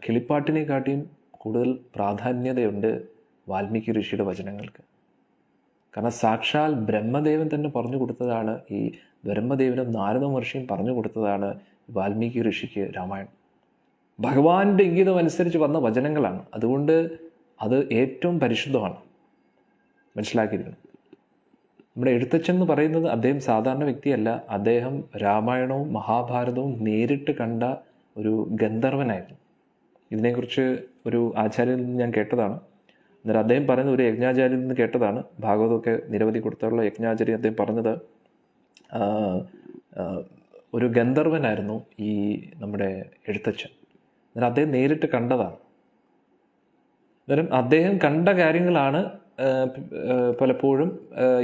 കിളിപ്പാട്ടിനെക്കാട്ടിയും കൂടുതൽ പ്രാധാന്യതയുണ്ട് വാൽമീകി ഋഷിയുടെ വചനങ്ങൾക്ക്. കാരണം സാക്ഷാൽ ബ്രഹ്മദേവൻ തന്നെ പറഞ്ഞു കൊടുത്തതാണ്, ഈ ബ്രഹ്മദേവനും നാരദ മഹർഷിയും പറഞ്ഞു കൊടുത്തതാണ് വാൽമീകി ഋഷിക്ക് രാമായണം. ഭഗവാന്റെ ഇംഗിതം അനുസരിച്ച് വന്ന വചനങ്ങളാണ്. അതുകൊണ്ട് അത് ഏറ്റവും പരിശുദ്ധമാണ്. മനസ്സിലാക്കിയിരിക്കണം. നമ്മുടെ എഴുത്തച്ഛൻ എന്ന് പറയുന്നത് അദ്ദേഹം സാധാരണ വ്യക്തിയല്ല. അദ്ദേഹം രാമായണവും മഹാഭാരതവും നേരിട്ട് കണ്ട ഒരു ഗന്ധർവനായിരുന്നു. ഇതിനെക്കുറിച്ച് ഒരു ആചാര്യനിൽ നിന്ന് ഞാൻ കേട്ടതാണ്. അന്നേരം അദ്ദേഹം പറയുന്ന ഒരു യജ്ഞാചാര്യനിൽ നിന്ന് കേട്ടതാണ്. ഭാഗവതമൊക്കെ നിരവധി കൊടുത്തുള്ള യജ്ഞാചാര്യൻ അദ്ദേഹം പറഞ്ഞത് ഒരു ഗന്ധർവനായിരുന്നു ഈ നമ്മുടെ എഴുത്തച്ഛൻ. അന്നേരം അദ്ദേഹം നേരിട്ട് കണ്ടതാണ്. അന്നേരം അദ്ദേഹം കണ്ട കാര്യങ്ങളാണ് പലപ്പോഴും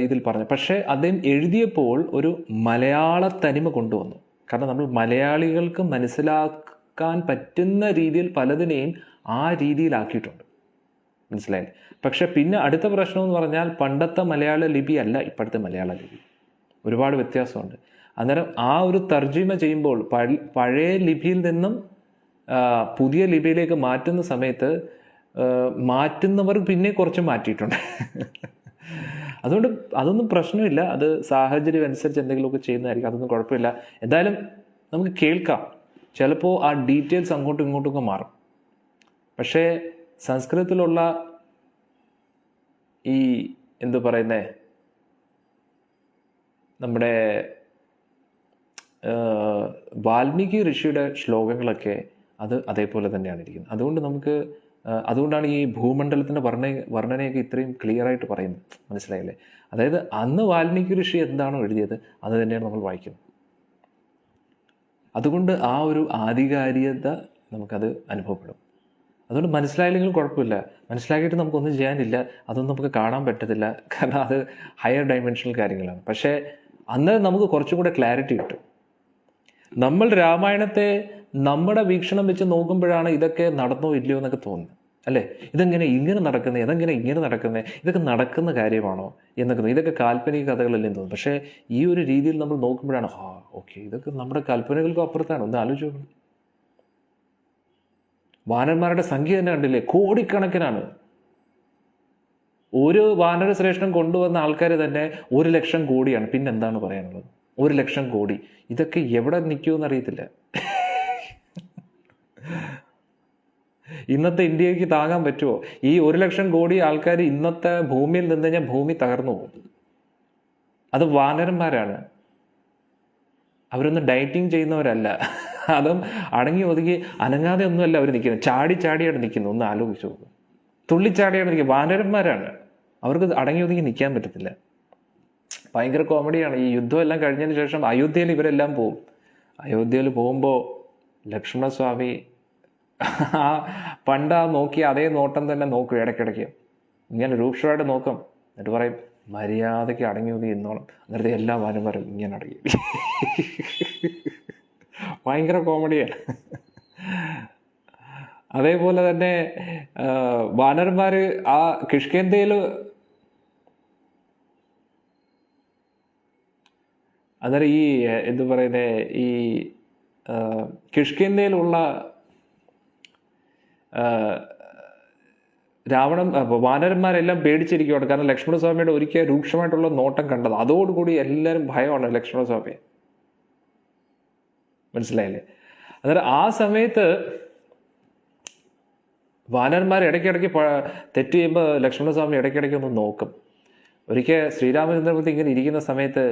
ഇതിൽ പറഞ്ഞത്. പക്ഷേ അദ്ദേഹം എഴുതിയപ്പോൾ ഒരു മലയാള തനിമ കൊണ്ടുവന്നു. കാരണം നമ്മൾ മലയാളികൾക്ക് മനസ്സിലാക്കാൻ പറ്റുന്ന രീതിയിൽ പലതിനെയും ആ രീതിയിലാക്കിയിട്ടുണ്ട്. മനസ്സിലായില്ലേ? പക്ഷെ പിന്നെ അടുത്ത പ്രശ്നം എന്ന് പറഞ്ഞാൽ പണ്ടത്തെ മലയാള ലിപി അല്ല ഇപ്പോഴത്തെ മലയാള ലിപി. ഒരുപാട് വ്യത്യാസമുണ്ട്. അന്നേരം ആ ഒരു തർജിമ ചെയ്യുമ്പോൾ പഴയ ലിപിയിൽ നിന്നും പുതിയ ലിപിയിലേക്ക് മാറ്റുന്ന സമയത്ത് മാറ്റുന്നവർ പിന്നെ കുറച്ച് മാറ്റിയിട്ടുണ്ട്. അതുകൊണ്ട് അതൊന്നും പ്രശ്നമില്ല. അത് സാഹചര്യം അനുസരിച്ച് എന്തെങ്കിലുമൊക്കെ ചെയ്യുന്നതായിരിക്കും. അതൊന്നും കുഴപ്പമില്ല. എന്തായാലും നമുക്ക് കേൾക്കാം. ചിലപ്പോൾ ആ ഡീറ്റെയിൽസ് അങ്ങോട്ടും ഇങ്ങോട്ടുമൊക്കെ മാറും. പക്ഷേ സംസ്കൃതത്തിലുള്ള ഈ എന്തു പറയുന്നേ നമ്മുടെ വാൽമീകി ഋഷിയുടെ ശ്ലോകങ്ങളൊക്കെ അത് അതേപോലെ തന്നെയാണ് ഇരിക്കുന്നത്. അതുകൊണ്ടാണ് ഈ ഭൂമണ്ഡലത്തിൻ്റെ വർണ്ണനയൊക്കെ ഇത്രയും ക്ലിയർ ആയിട്ട് പറയുന്നത്. മനസ്സിലായില്ലേ? അതായത് അന്ന് വാൽമീകി ഋഷി എന്താണോ എഴുതിയത് അത് തന്നെയാണ് നമ്മൾ വായിക്കുന്നത്. അതുകൊണ്ട് ആ ഒരു ആധികാരികത നമുക്കത് അനുഭവപ്പെടും. അതുകൊണ്ട് മനസ്സിലായില്ലെങ്കിലും കുഴപ്പമില്ല. മനസ്സിലാക്കിയിട്ട് നമുക്കൊന്നും ചെയ്യാനില്ല. അതൊന്നും നമുക്ക് കാണാൻ പറ്റത്തില്ല. കാരണം അത് ഹയർ ഡൈമെൻഷണൽ കാര്യങ്ങളാണ്. പക്ഷേ അന്ന് നമുക്ക് കുറച്ചും കൂടെ ക്ലാരിറ്റി കിട്ടും. നമ്മൾ രാമായണത്തെ നമ്മുടെ വീക്ഷണം വെച്ച് നോക്കുമ്പോഴാണ് ഇതൊക്കെ നടന്നോ ഇല്ലയോ എന്നൊക്കെ തോന്നുന്നത്. അല്ലേ? ഇതെങ്ങനെ ഇങ്ങനെ നടക്കുന്നത്, ഇതെങ്ങനെ ഇങ്ങനെ നടക്കുന്നത്, ഇതൊക്കെ നടക്കുന്ന കാര്യമാണോ എന്നൊക്കെ, ഇതൊക്കെ കാൽപ്പനിക കഥകളല്ലേ തോന്നും. പക്ഷേ ഈ ഒരു രീതിയിൽ നമ്മൾ നോക്കുമ്പോഴാണ് ഓക്കെ, ഇതൊക്കെ നമ്മുടെ കൽപ്പനകൾക്കും അപ്പുറത്താണ്. ഒന്ന് ആലോചിച്ച് നോക്കണം. വാനന്മാരുടെ സംഖ്യ തന്നെ കണ്ടില്ലേ? കോടിക്കണക്കിനാണ്. ഒരു വാനര ശ്രേഷ്ഠൻ കൊണ്ടുവന്ന ആൾക്കാർ തന്നെ 1,00,000 കോടിയാണ്. പിന്നെന്താണ് പറയാനുള്ളത്? 1,00,000 കോടി. ഇതൊക്കെ എവിടെ നിൽക്കുമെന്ന് അറിയത്തില്ല. ഇന്നത്തെ ഇന്ത്യക്ക് താങ്ങാൻ പറ്റുമോ? ഈ 1,00,000 കോടി ആൾക്കാർ ഇന്നത്തെ ഭൂമിയിൽ നിന്ന് കഴിഞ്ഞാൽ ഭൂമി തകർന്നു പോകും. അത് വാനരന്മാരാണ്. അവരൊന്നും ഡയറ്റിങ് ചെയ്യുന്നവരല്ല. അതും അടങ്ങി ഒതുങ്ങി അനങ്ങാതെ ഒന്നുമല്ല അവർ നിൽക്കുന്നത്. ചാടിയാണ് നിൽക്കുന്നത്. ഒന്ന് ആലോചിച്ചു നോക്കും. തുള്ളിച്ചാടിയാണ് നിൽക്കുന്നത്. വാനരന്മാരാണ്. അവർക്ക് അടങ്ങി ഒതുങ്ങി നിൽക്കാൻ പറ്റത്തില്ല. ഭയങ്കര കോമഡിയാണ്. ഈ യുദ്ധം എല്ലാം കഴിഞ്ഞതിന് ശേഷം അയോധ്യയിൽ ഇവരെല്ലാം പോവും. അയോധ്യയിൽ പോകുമ്പോൾ ലക്ഷ്മണസ്വാമി പണ്ട് നോക്കി അതേ നോട്ടം തന്നെ നോക്കും. ഇടയ്ക്കിടയ്ക്ക് ഇങ്ങനെ രൂക്ഷമായിട്ട് നോക്കും. എന്നിട്ട് പറയും, മര്യാദയ്ക്ക് അടങ്ങി ഒതുങ്ങി എന്നോണം. എന്നിട്ട് എല്ലാ വാനന്മാരും ഇങ്ങനെ അടങ്ങി. ഭയങ്കര കോമഡിയാണ്. അതേപോലെ തന്നെ വാനരന്മാർ ആ കിഷ്കിന്ധയിൽ അന്നേരം ഈ എന്തു പറയുന്നത് ഈ കിഷ്കിന്ധയിലുള്ള വാനരന്മാരെല്ലാം പേടിച്ചിരിക്കുകയാണ്. കാരണം ലക്ഷ്മണസ്വാമിയുടെ ഒരിക്കൽ രൂക്ഷമായിട്ടുള്ള നോട്ടം കണ്ടത്. അതോടുകൂടി എല്ലാവരും ഭയമാണ് ലക്ഷ്മണസ്വാമിയെ. മനസ്സിലായില്ലേ? അന്നേരം ആ സമയത്ത് വാനരന്മാർ ഇടയ്ക്കിടയ്ക്ക് തെറ്റ് ചെയ്യുമ്പോൾ ലക്ഷ്മണസ്വാമി ഇടയ്ക്കിടയ്ക്ക് ഒന്ന് നോക്കും. ഒരിക്കൽ ശ്രീരാമചന്ദ്രമൂർത്തി ഇങ്ങനെ ഇരിക്കുന്ന സമയത്ത്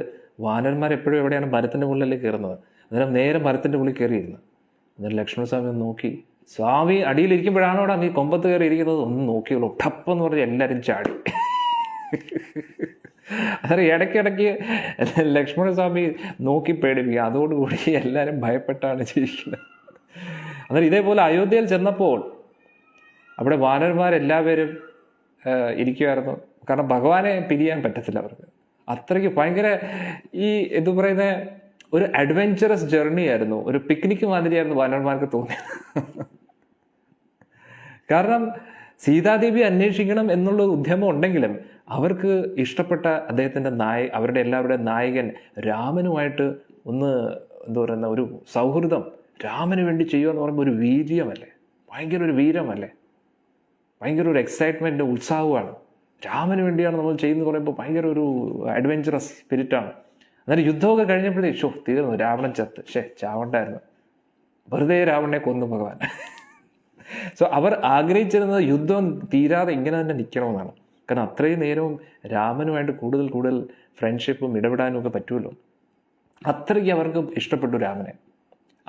വാനരന്മാർ എപ്പോഴും എവിടെയാണ് മരത്തിൻ്റെ മുകളിലല്ലേ കയറുന്നത്. അന്നേരം നേരെ മരത്തിൻ്റെ മുകളിൽ കയറിയിരുന്നു. അന്നേരം ലക്ഷ്മണസ്വാമി ഒന്ന് നോക്കി. സ്വാമി അടിയിലിരിക്കുമ്പോഴാണോ അവിടെ നീ കൊമ്പത്ത് കയറി ഇരിക്കുന്നത്? ഒന്ന് നോക്കിയുള്ളൂ. ടപ്പെന്ന് പറഞ്ഞ് എല്ലാവരും ചാടി. അന്നേരം ഇടയ്ക്കിടയ്ക്ക് ലക്ഷ്മണസ്വാമി നോക്കി പേടിപ്പിക്കുക. അതോടുകൂടി എല്ലാവരും ഭയപ്പെട്ടാണ് ജീവിക്കുന്നത്. അന്നേരം ഇതേപോലെ അയോധ്യയിൽ ചെന്നപ്പോൾ അവിടെ വാനരന്മാരെല്ലാവരും ഇരിക്കുമായിരുന്നു. കാരണം ഭഗവാനെ പിരിയാൻ പറ്റത്തില്ല അവർക്ക്. അത്രയ്ക്ക് ഭയങ്കര ഈ എന്തു പറയുന്ന ഒരു അഡ്വെഞ്ചറസ് ജേർണി ആയിരുന്നു. ഒരു പിക്നിക് മാതിരിയായിരുന്നു വാനരന്മാർക്ക് തോന്നിയത്. കാരണം സീതാദേവി അന്വേഷിക്കണം എന്നുള്ള ഉദ്യമം ഉണ്ടെങ്കിലും അവർക്ക് ഇഷ്ടപ്പെട്ട അദ്ദേഹത്തിൻ്റെ അവരുടെ എല്ലാവരുടെയും നായകൻ രാമനുമായിട്ട് ഒന്ന് എന്താ പറയുന്ന ഒരു സൗഹൃദം രാമന് വേണ്ടി ചെയ്യുക എന്ന് പറയുമ്പോൾ ഒരു വീര്യമല്ലേ, ഭയങ്കര ഒരു വീരമല്ലേ, ഭയങ്കര ഒരു എക്സൈറ്റ്മെൻറ്റ്, ഉത്സാഹമാണ്. രാമന് വേണ്ടിയാണ് നമ്മൾ ചെയ്യുന്നത് പറയുമ്പോൾ ഭയങ്കര ഒരു അഡ്വെഞ്ചറസ് സ്പിരിറ്റാണ്. അന്നേരം യുദ്ധമൊക്കെ കഴിഞ്ഞപ്പോഴേ തീർന്നു, രാവണൻ ചത്ത്, ചാവണ്ടായിരുന്നു. വെറുതെ രാവണനെ കൊന്നു ഭഗവാൻ. സോ അവർ ആഗ്രഹിച്ചിരുന്നത് യുദ്ധം തീരാതെ ഇങ്ങനെ തന്നെ നിൽക്കണമെന്നാണ്. കാരണം അത്രയും നേരവും രാമനുമായിട്ട് കൂടുതൽ കൂടുതൽ ഫ്രണ്ട്ഷിപ്പും ഇടപെടാനും ഒക്കെ പറ്റുമല്ലോ. അത്രയ്ക്ക് അവർക്ക് ഇഷ്ടപ്പെട്ടു രാമനെ.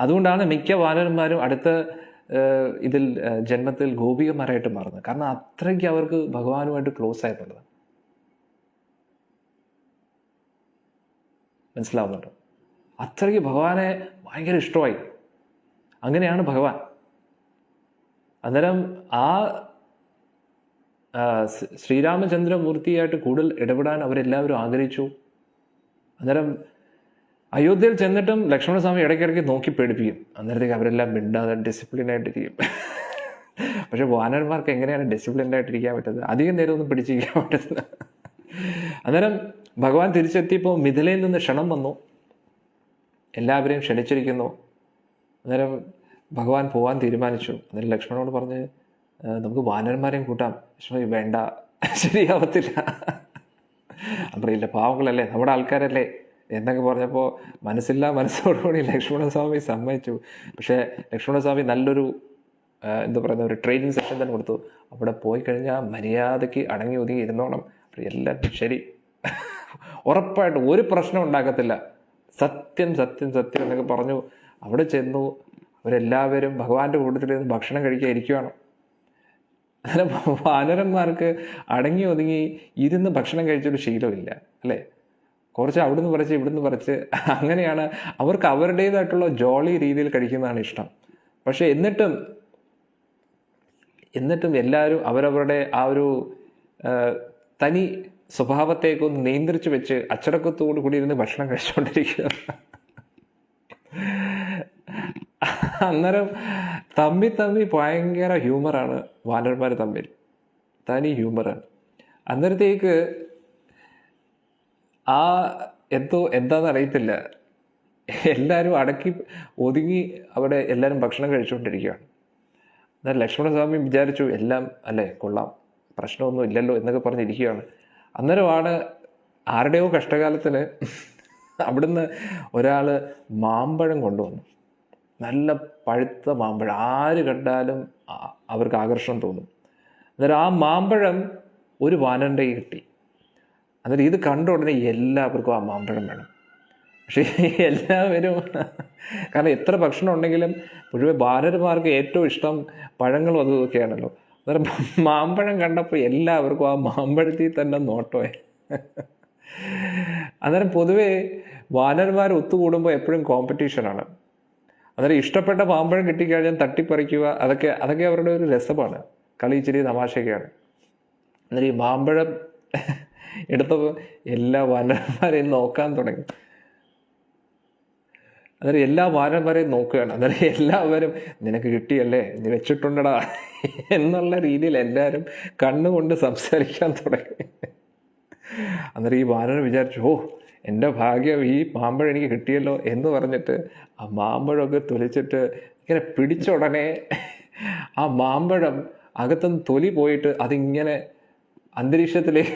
അതുകൊണ്ടാണ് മിക്ക വാനരന്മാരും അടുത്ത ഇതിൽ ജന്മത്തിൽ ഗോപികന്മാരായിട്ട് മാറുന്നത്. കാരണം അത്രയ്ക്ക് അവർക്ക് ഭഗവാനുമായിട്ട് ക്ലോസ് ആയിട്ടുള്ളത്. മനസ്സിലാവുന്നുണ്ടോ? അത്രയ്ക്ക് ഭഗവാനെ ഭയങ്കര ഇഷ്ടമായി. അങ്ങനെയാണ് ഭഗവാൻ. അന്നേരം ആ ശ്രീരാമചന്ദ്രമൂർത്തിയായിട്ട് കൂടുതൽ ഇടപെടാൻ അവരെല്ലാവരും ആഗ്രഹിച്ചു. അന്നേരം അയോധ്യയിൽ ചെന്നിട്ടും ലക്ഷ്മണസ്വാമി ഇടയ്ക്കിടയ്ക്ക് നോക്കി പേടിപ്പിക്കും. അന്നേരത്തേക്ക് അവരെല്ലാം മിണ്ടാതെ ഡിസിപ്ലിനായിട്ടിരിക്കും. പക്ഷെ വാനരന്മാർക്ക് എങ്ങനെയാണ് ഡിസിപ്ലിനായിട്ടിരിക്കാൻ പറ്റുന്നത്? അധികം നേരമൊന്നും പിടിച്ചിരിക്കാൻ പറ്റുന്നത്. അന്നേരം ഭഗവാൻ തിരിച്ചെത്തിയപ്പോൾ മിഥിലയിൽ നിന്ന് ക്ഷണം വന്നു. എല്ലാവരെയും ക്ഷണിച്ചിരിക്കുന്നു. അന്നേരം ഭഗവാൻ പോകാൻ തീരുമാനിച്ചു. അന്നേരം ലക്ഷ്മണനോട് പറഞ്ഞ് നമുക്ക് വാനരന്മാരെയും കൂട്ടാം. ലക്ഷ്മണൻ വേണ്ട, ശരിയാവത്തില്ല. പറയില്ല, പാവങ്ങളല്ലേ, നമ്മുടെ ആൾക്കാരല്ലേ എന്നൊക്കെ പറഞ്ഞപ്പോൾ മനസ്സോടുകൂടി ലക്ഷ്മണസ്വാമി സമ്മതിച്ചു. പക്ഷേ ലക്ഷ്മണസ്വാമി നല്ലൊരു എന്താ പറയുന്ന ഒരു ട്രെയിനിങ് സെഷൻ തന്നെ കൊടുത്തു. അവിടെ പോയി കഴിഞ്ഞാൽ മര്യാദയ്ക്ക് അടങ്ങി ഒതുങ്ങി ഇരുന്നോണം. എല്ലാവരും ശരി, ഉറപ്പായിട്ടും ഒരു പ്രശ്നം ഉണ്ടാക്കത്തില്ല, സത്യം സത്യം സത്യം എന്നൊക്കെ പറഞ്ഞു. അവിടെ ചെന്നു. അവരെല്ലാവരും ഭഗവാന്റെ കൂട്ടത്തിലിരുന്ന് ഭക്ഷണം കഴിക്കാൻ ഇരിക്കുകയാണ്. അങ്ങനെ വാനരന്മാർക്ക് അടങ്ങി ഒതുങ്ങി ഇരുന്ന് ഭക്ഷണം കഴിച്ചൊരു ശീലമില്ല അല്ലേ. കുറച്ച് അവിടുന്ന് പറിച്ച് ഇവിടുന്ന് പറിച്ച് അങ്ങനെയാണ്. അവർക്ക് അവരുടേതായിട്ടുള്ള ജോളി രീതിയിൽ കഴിക്കുന്നതാണ് ഇഷ്ടം. പക്ഷെ എന്നിട്ടും എല്ലാവരും അവരവരുടെ ആ ഒരു തനി സ്വഭാവത്തേക്കൊന്ന് നിയന്ത്രിച്ച് വെച്ച് അച്ചടക്കത്തോടു കൂടി ഇരുന്ന് ഭക്ഷണം കഴിച്ചുകൊണ്ടിരിക്കുക. അന്നേരം തമ്മി ഭയങ്കര ഹ്യൂമറാണ് വാനരന്മാർ തമ്മിൽ, തനി ഹ്യൂമറാണ്. അന്നേരത്തേക്ക് ആ എന്താണെന്ന് അറിയത്തില്ല, എല്ലാവരും അടക്കി ഒതുങ്ങി അവിടെ എല്ലാവരും ഭക്ഷണം കഴിച്ചുകൊണ്ടിരിക്കുകയാണ്. എന്നാൽ ലക്ഷ്മണസ്വാമി വിചാരിച്ചു എല്ലാം അല്ലേ കൊള്ളാം, പ്രശ്നമൊന്നും ഇല്ലല്ലോ എന്നൊക്കെ പറഞ്ഞിരിക്കുകയാണ്. അന്നേരമാണ് ആരുടെയോ കഷ്ടകാലത്തിന് അവിടുന്ന് ഒരാൾ മാമ്പഴം കൊണ്ടുവന്നു. നല്ല പഴുത്ത മാമ്പഴം, ആര് കണ്ടാലും അവർക്ക് ആകർഷണം തോന്നും. അന്നേരം ആ മാമ്പഴം ഒരു വാനരൻ്റെ കിട്ടി. അന്നേരം ഇത് കണ്ട ഉടനെ എല്ലാവർക്കും ആ മാമ്പഴം വേണം. പക്ഷേ എല്ലാവരും, കാരണം എത്ര ഭക്ഷണം ഉണ്ടെങ്കിലും പൊതുവെ വാനരന്മാർക്ക് ഏറ്റവും ഇഷ്ടം പഴങ്ങളും അതൊക്കെയാണല്ലോ. അന്നേരം മാമ്പഴം കണ്ടപ്പോൾ എല്ലാവർക്കും ആ മാമ്പഴത്തിൽ തന്നെ നോട്ടമേ. അന്നേരം പൊതുവേ വാനരന്മാർ ഒത്തുകൂടുമ്പോൾ എപ്പോഴും കോമ്പറ്റീഷനാണ്. അന്നേരം ഇഷ്ടപ്പെട്ട മാമ്പഴം കിട്ടിക്കഴിഞ്ഞാൽ തട്ടിപ്പറിക്കുക, അതൊക്കെ അവരുടെ ഒരു രസമാണ്, കളി ഇച്ചിരി തമാശയൊക്കെയാണ്. അന്നേരം ഈ മാമ്പഴം എടുത്തപ്പോൾ എല്ലാ വാനരന്മാരെയും നോക്കാൻ തുടങ്ങി. അന്നേരം എല്ലാ വാനരന്മാരെയും നോക്കുകയാണ്. അന്നേരം എല്ലാവരും നിനക്ക് കിട്ടിയല്ലേ, നീ വെച്ചിട്ടുണ്ടടാ എന്നുള്ള രീതിയിൽ എല്ലാവരും കണ്ണുകൊണ്ട് സംസാരിക്കാൻ തുടങ്ങി. അന്നേരം ഈ വാനരൻ വിചാരിച്ചു, ഓ എൻ്റെ ഭാഗ്യം, ഈ മാമ്പഴം എനിക്ക് കിട്ടിയല്ലോ എന്ന് പറഞ്ഞിട്ട് ആ മാമ്പഴമൊക്കെ തൊലിച്ചിട്ട് ഇങ്ങനെ പിടിച്ച ഉടനെ ആ മാമ്പഴം അകത്തുനിന്ന് തൊലി പോയിട്ട് അതിങ്ങനെ അന്തരീക്ഷത്തിലേക്ക്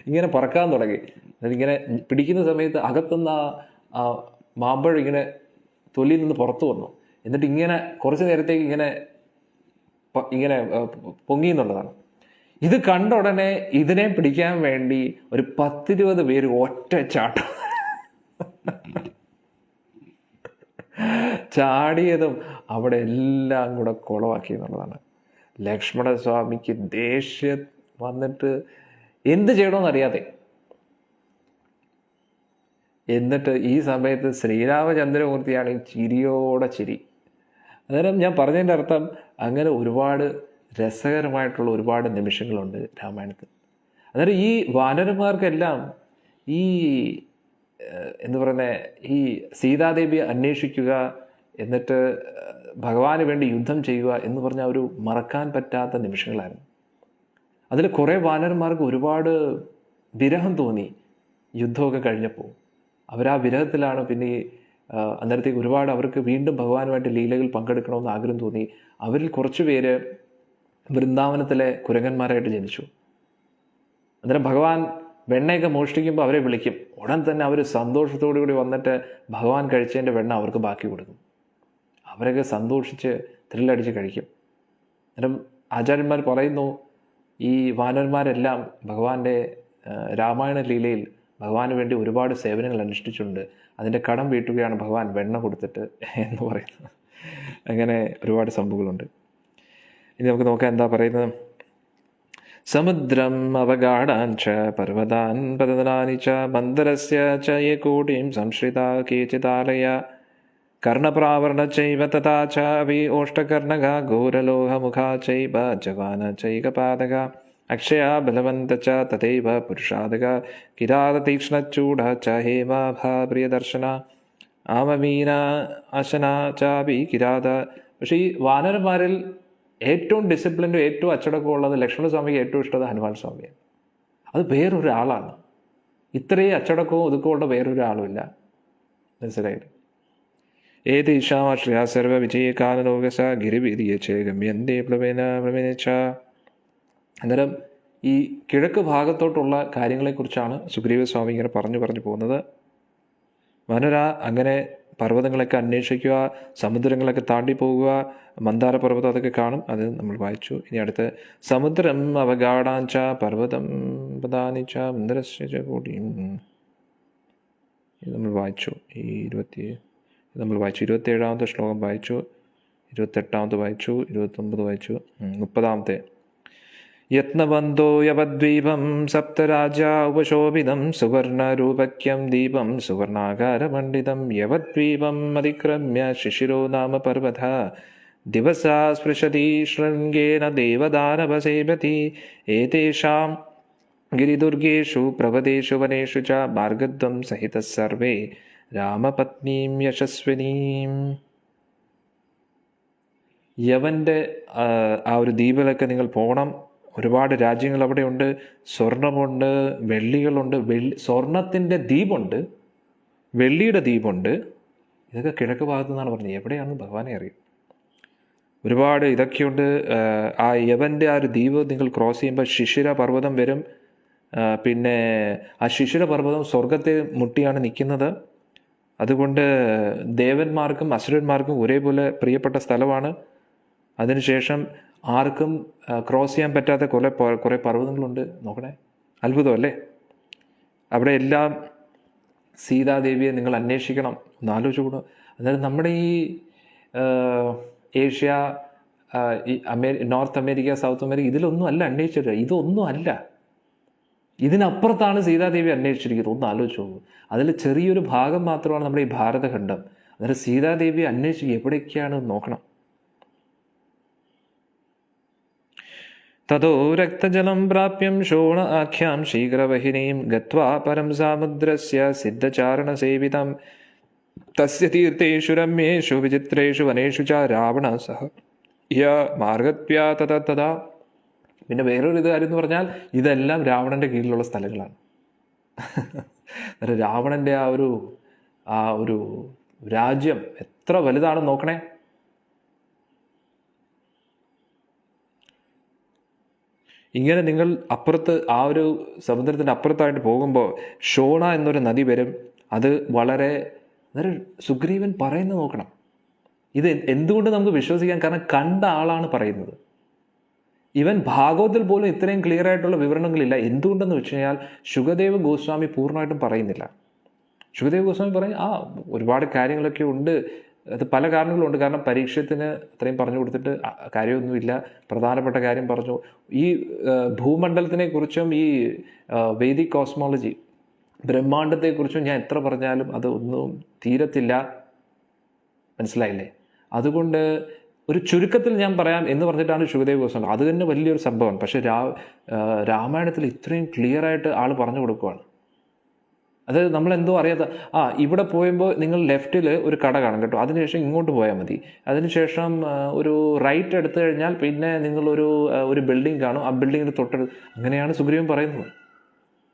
ഇങ്ങനെ പറക്കാൻ തുടങ്ങി. അതിങ്ങനെ പിടിക്കുന്ന സമയത്ത് അകത്തുനിന്ന് ആ മാമ്പഴം ഇങ്ങനെ തൊലിയിൽ നിന്ന് പുറത്തു വന്നു. എന്നിട്ട് ഇങ്ങനെ കുറച്ച് നേരത്തേക്ക് ഇങ്ങനെ പൊങ്ങി എന്നുള്ളതാണ്. ഇത് കണ്ട ഉടനെ ഇതിനെ പിടിക്കാൻ വേണ്ടി ഒരു 10-20 പേര് ഒറ്റ ചാട്ടം ചാടിയതും അവിടെ എല്ലാം കൂടെ കുളമാക്കി എന്നുള്ളതാണ്. ലക്ഷ്മണസ്വാമിക്ക് ദേഷ്യം വന്നിട്ട് എന്ത് ചെയ്യണമെന്നറിയാതെ, എന്നിട്ട് ഈ സമയത്ത് ശ്രീരാമചന്ദ്രമൂർത്തിയാണ് ചിരിയോടെ ചിരി. അന്നേരം ഞാൻ പറഞ്ഞതിൻ്റെ അർത്ഥം അങ്ങനെ ഒരുപാട് രസകരമായിട്ടുള്ള ഒരുപാട് നിമിഷങ്ങളുണ്ട് രാമായണത്തിൽ. അന്നേരം ഈ വാനരന്മാർക്കെല്ലാം ഈ എന്താ പറയുന്നത്, ഈ സീതാദേവിയെ അന്വേഷിക്കുക, എന്നിട്ട് ഭഗവാന് വേണ്ടി യുദ്ധം ചെയ്യുക എന്ന് പറഞ്ഞാൽ ഒരു മറക്കാൻ പറ്റാത്ത നിമിഷങ്ങളായിരുന്നു. അതിൽ കുറേ വാനരന്മാർക്ക് ഒരുപാട് വിരഹം തോന്നി യുദ്ധമൊക്കെ കഴിഞ്ഞപ്പോൾ. അവരാ വിരഹത്തിലാണ് പിന്നെ അന്നേരത്തേക്ക് ഒരുപാട് അവർക്ക് വീണ്ടും ഭഗവാനുമായിട്ട് ലീലകൾ പങ്കെടുക്കണമെന്ന് ആഗ്രഹം തോന്നി. അവരിൽ കുറച്ച് പേര് വൃന്ദാവനത്തിലെ കുരങ്ങന്മാരായിട്ട് ജനിച്ചു. അന്നേരം ഭഗവാൻ വെണ്ണയൊക്കെ മോഷ്ടിക്കുമ്പോൾ അവരെ വിളിക്കും. ഉടൻ തന്നെ അവർ സന്തോഷത്തോടു കൂടി വന്നിട്ട് ഭഗവാൻ കഴിച്ചതിൻ്റെ വെണ്ണ അവർക്ക് ബാക്കി കൊടുക്കും. അവരൊക്കെ സന്തോഷിച്ച് ത്രില്ലടിച്ച് കഴിക്കും. അന്നേരം ആചാര്യന്മാർ പറയുന്നു, ഈ വാനരന്മാരെല്ലാം ഭഗവാന്റെ രാമായണ ലീലയിൽ ഭഗവാന് വേണ്ടി ഒരുപാട് സേവനങ്ങൾ അനുഷ്ഠിച്ചിട്ടുണ്ട്. അതിൻ്റെ കടം വീട്ടുകയാണ് ഭഗവാൻ വെണ്ണ കൊടുത്തിട്ട് എന്ന് പറയുന്നു. അങ്ങനെ ഒരുപാട് സംഭവങ്ങളുണ്ട്. ഇനി നമുക്ക് നോക്കാം എന്താ പറയുന്നത്. സമുദ്രം അവഗാഢാൻ ച പർവ്വതാൻ പതനാനി ച മന്ദരസ്യ ച യേ കൂടീം സംശ്രിതാ കേചിതാലയ കർണപ്രാവരണ ചൈവ തഥാ ച വി ഓഷ്ടകർണക ഘോരലോഹമുഖാ ചൈവ ജവാന ചൈകപാദക അക്ഷയാ ബലവന്ത ച തഥൈവ പുരുഷാദക കിരാതതീക്ഷ്ണചൂഢ ച ഹേമാഭാ പ്രിയദർശന ആമമീന അശന ചാപി കിരാത. പക്ഷേ ഈ വാനരന്മാരിൽ ഏറ്റവും ഡിസിപ്ലിനും ഏറ്റവും അച്ചടക്കവും ഉള്ളത് ലക്ഷ്മണസ്വാമിക്ക് ഏറ്റവും ഇഷ്ടം ഹനുമാൻ സ്വാമിയാണ്. അത് വേറൊരാളാണ്. ഇത്രയും അച്ചടക്കവും ഒതുക്കമുള്ള വേറൊരാളുമില്ല. മനസ്സിലായില്ല? ഏതീശാശ്രിയ സർവ വിജയകാലലോകസ ഗിരിവിരിയച്ച് ഗമ്യന്തേ പ്ലവേന. അന്നേരം ഈ കിഴക്ക് ഭാഗത്തോട്ടുള്ള കാര്യങ്ങളെക്കുറിച്ചാണ് സുഗ്രീവസ്വാമി ഇങ്ങനെ പറഞ്ഞു പോകുന്നത്. വാനര അങ്ങനെ പർവ്വതങ്ങളൊക്കെ അന്വേഷിക്കുക, സമുദ്രങ്ങളൊക്കെ താണ്ടി പോകുക, മന്ദാര പർവ്വതം അതൊക്കെ കാണും. അത് നമ്മൾ വായിച്ചു. ഇനി അടുത്ത് സമുദ്രം അവഗാഢാഞ്ച പർവ്വതം പദാനിച്ച മന്ദരസ്യ കൂടിയും ഇത് നമ്മൾ വായിച്ചു. നമ്മൾ വായിച്ചു 27ാമത്തെ ശ്ലോകം വായിച്ചു, 28ാമത് വായിച്ചു, 29 വായിച്ചു, 30ാമത്തെ യത്നബന്ധോ യവദ്വീപം സപ്തരാജ്യ ഉപശോഭിതം സുവർണരൂപക്യം ദീപം സുവർണാകാരമണ്ഡിതം യവദ്വീപം അതിക്രമ്യ ശിശിരോ നാമ പർവത ദിവസാ സ്പൃശതി ശൃംഗേന ദേവദാനവസേവതി ഏതേഷാം ഗിരിദുർഗേഷു പ്രവദേഷു വനേഷു ച മാർഗദ്വം സഹിത സർവേ രാമപത്നീം യശസ്വിനീം. യവൻ്റെ ആ ഒരു ദ്വീപിലൊക്കെ നിങ്ങൾ പോകണം. ഒരുപാട് രാജ്യങ്ങൾ അവിടെയുണ്ട്. സ്വർണമുണ്ട്, വെള്ളികളുണ്ട്. സ്വർണത്തിൻ്റെ ദ്വീപുണ്ട്, വെള്ളിയുടെ ദ്വീപുണ്ട്. ഇതൊക്കെ കിഴക്ക് ഭാഗത്തു നിന്നാണ് പറഞ്ഞത്. എവിടെയാണെന്ന് ഭഗവാനെ അറിയും. ഒരുപാട് ഇതൊക്കെയുണ്ട്. ആ യവൻ്റെ ആ ഒരു ദ്വീപ് നിങ്ങൾ ക്രോസ് ചെയ്യുമ്പോൾ ശിശിര പർവ്വതം വരും. പിന്നെ ആ ശിശിര പർവ്വതം സ്വർഗത്തെ മുട്ടിയാണ് നിൽക്കുന്നത്. അതുകൊണ്ട് ദേവന്മാർക്കും അസുരന്മാർക്കും ഒരേപോലെ പ്രിയപ്പെട്ട സ്ഥലമാണ്. അതിനുശേഷം ആർക്കും ക്രോസ് ചെയ്യാൻ പറ്റാത്ത കുറേ പർവ്വതങ്ങളുണ്ട്. നോക്കണേ, അത്ഭുതമല്ലേ? അവിടെ എല്ലാം സീതാദേവിയെ നിങ്ങൾ അന്വേഷിക്കണം. ഒന്ന് ആലോചിച്ച് കൂടാ. അതായത് നമ്മുടെ ഈ ഏഷ്യ, ഈ നോർത്ത് അമേരിക്ക, സൗത്ത് അമേരിക്ക, ഇതിലൊന്നും അല്ല അന്വേഷിച്ചിട്ട്. ഇതൊന്നും അല്ല. ഇതിനപ്പുറത്താണ് സീതാദേവി അന്വേഷിച്ചിരിക്കുന്നത്. ഒന്ന് ആലോചിച്ച് നോക്കൂ. അതിൽ ചെറിയൊരു ഭാഗം മാത്രമാണ് നമ്മുടെ ഈ ഭാരതഖണ്ഡം. അന്നേരം സീതാദേവിയെ അന്വേഷിച്ച് എവിടേക്കാണ് നോക്കണം. തതോ രക്തജലം പ്രാപ്യം ശോണ ആഖ്യാം ശീഘ്രവഹിനീം ഗത്വാ പരം സാമുദ്രസ്യ സിദ്ധചാരണസേവിതം തസ്യ തീർത്ഥേഷു രമ്യേഷു വിചിത്രേഷു വനേഷു ച രാവണ സഹ യ മാർഗത്യാ തഥാ. പിന്നെ വേറൊരു കാര്യം എന്ന് പറഞ്ഞാൽ ഇതെല്ലാം രാവണൻ്റെ കീഴിലുള്ള സ്ഥലങ്ങളാണ്. രാവണൻ്റെ ആ ഒരു രാജ്യം എത്ര വലുതാണെന്ന് നോക്കണേ. ഇങ്ങനെ നിങ്ങൾ അപ്പുറത്ത് ആ ഒരു സമുദ്രത്തിൻ്റെ അപ്പുറത്തായിട്ട് പോകുമ്പോൾ ഷോണ എന്നൊരു നദി വരും. അത് വളരെ സുഗ്രീവൻ പറയുന്നത് നോക്കണം. ഇത് എന്തുകൊണ്ട് നമുക്ക് വിശ്വസിക്കാം? കാരണം കണ്ട ആളാണ് പറയുന്നത്. ഇവൻ ഭാഗവതത്തിൽ പോലും ഇത്രയും ക്ലിയർ ആയിട്ടുള്ള വിവരണങ്ങളില്ല. എന്തുകൊണ്ടെന്ന് വെച്ച് കഴിഞ്ഞാൽ ശുകദേവ് ഗോസ്വാമി പൂർണ്ണമായിട്ടും പറയുന്നില്ല. ശുകദേവ് ഗോസ്വാമി പറയും ഒരുപാട് കാര്യങ്ങളൊക്കെ ഉണ്ട്. അത് പല കാരണങ്ങളുണ്ട്. കാരണം പരീക്ഷത്തിന് അത്രയും പറഞ്ഞു കൊടുത്തിട്ട് കാര്യമൊന്നുമില്ല. പ്രധാനപ്പെട്ട കാര്യം പറഞ്ഞു. ഈ ഭൂമണ്ഡലത്തിനെ കുറിച്ചും ഈ വേദിക് കോസ്മോളജി ബ്രഹ്മാണ്ടത്തെക്കുറിച്ചും ഞാൻ എത്ര പറഞ്ഞാലും അത് ഒന്നും തീരത്തില്ല. മനസ്സിലായില്ലേ? അതുകൊണ്ട് ഒരു ചുരുക്കത്തിൽ ഞാൻ പറയാം എന്ന് പറഞ്ഞിട്ടാണ് ശുകദേവ് ഗോസ്വാമി. അത് തന്നെ വലിയൊരു സംഭവമാണ്. പക്ഷേ രാമായണത്തിൽ ഇത്രയും ക്ലിയറായിട്ട് ആൾ പറഞ്ഞു കൊടുക്കുവാണ്. അത് നമ്മളെന്തോ അറിയാത്ത ഇവിടെ പോയുമ്പോൾ നിങ്ങൾ ലെഫ്റ്റിൽ ഒരു കട കാണും കേട്ടോ. അതിനുശേഷം ഇങ്ങോട്ട് പോയാൽ മതി. അതിനുശേഷം ഒരു റൈറ്റ് എടുത്തു കഴിഞ്ഞാൽ പിന്നെ നിങ്ങളൊരു ബിൽഡിംഗ് കാണും. ആ ബിൽഡിങ്ങിന് തൊട്ടടുത്ത്. അങ്ങനെയാണ് സുഗ്രീവൻ പറയുന്നത്.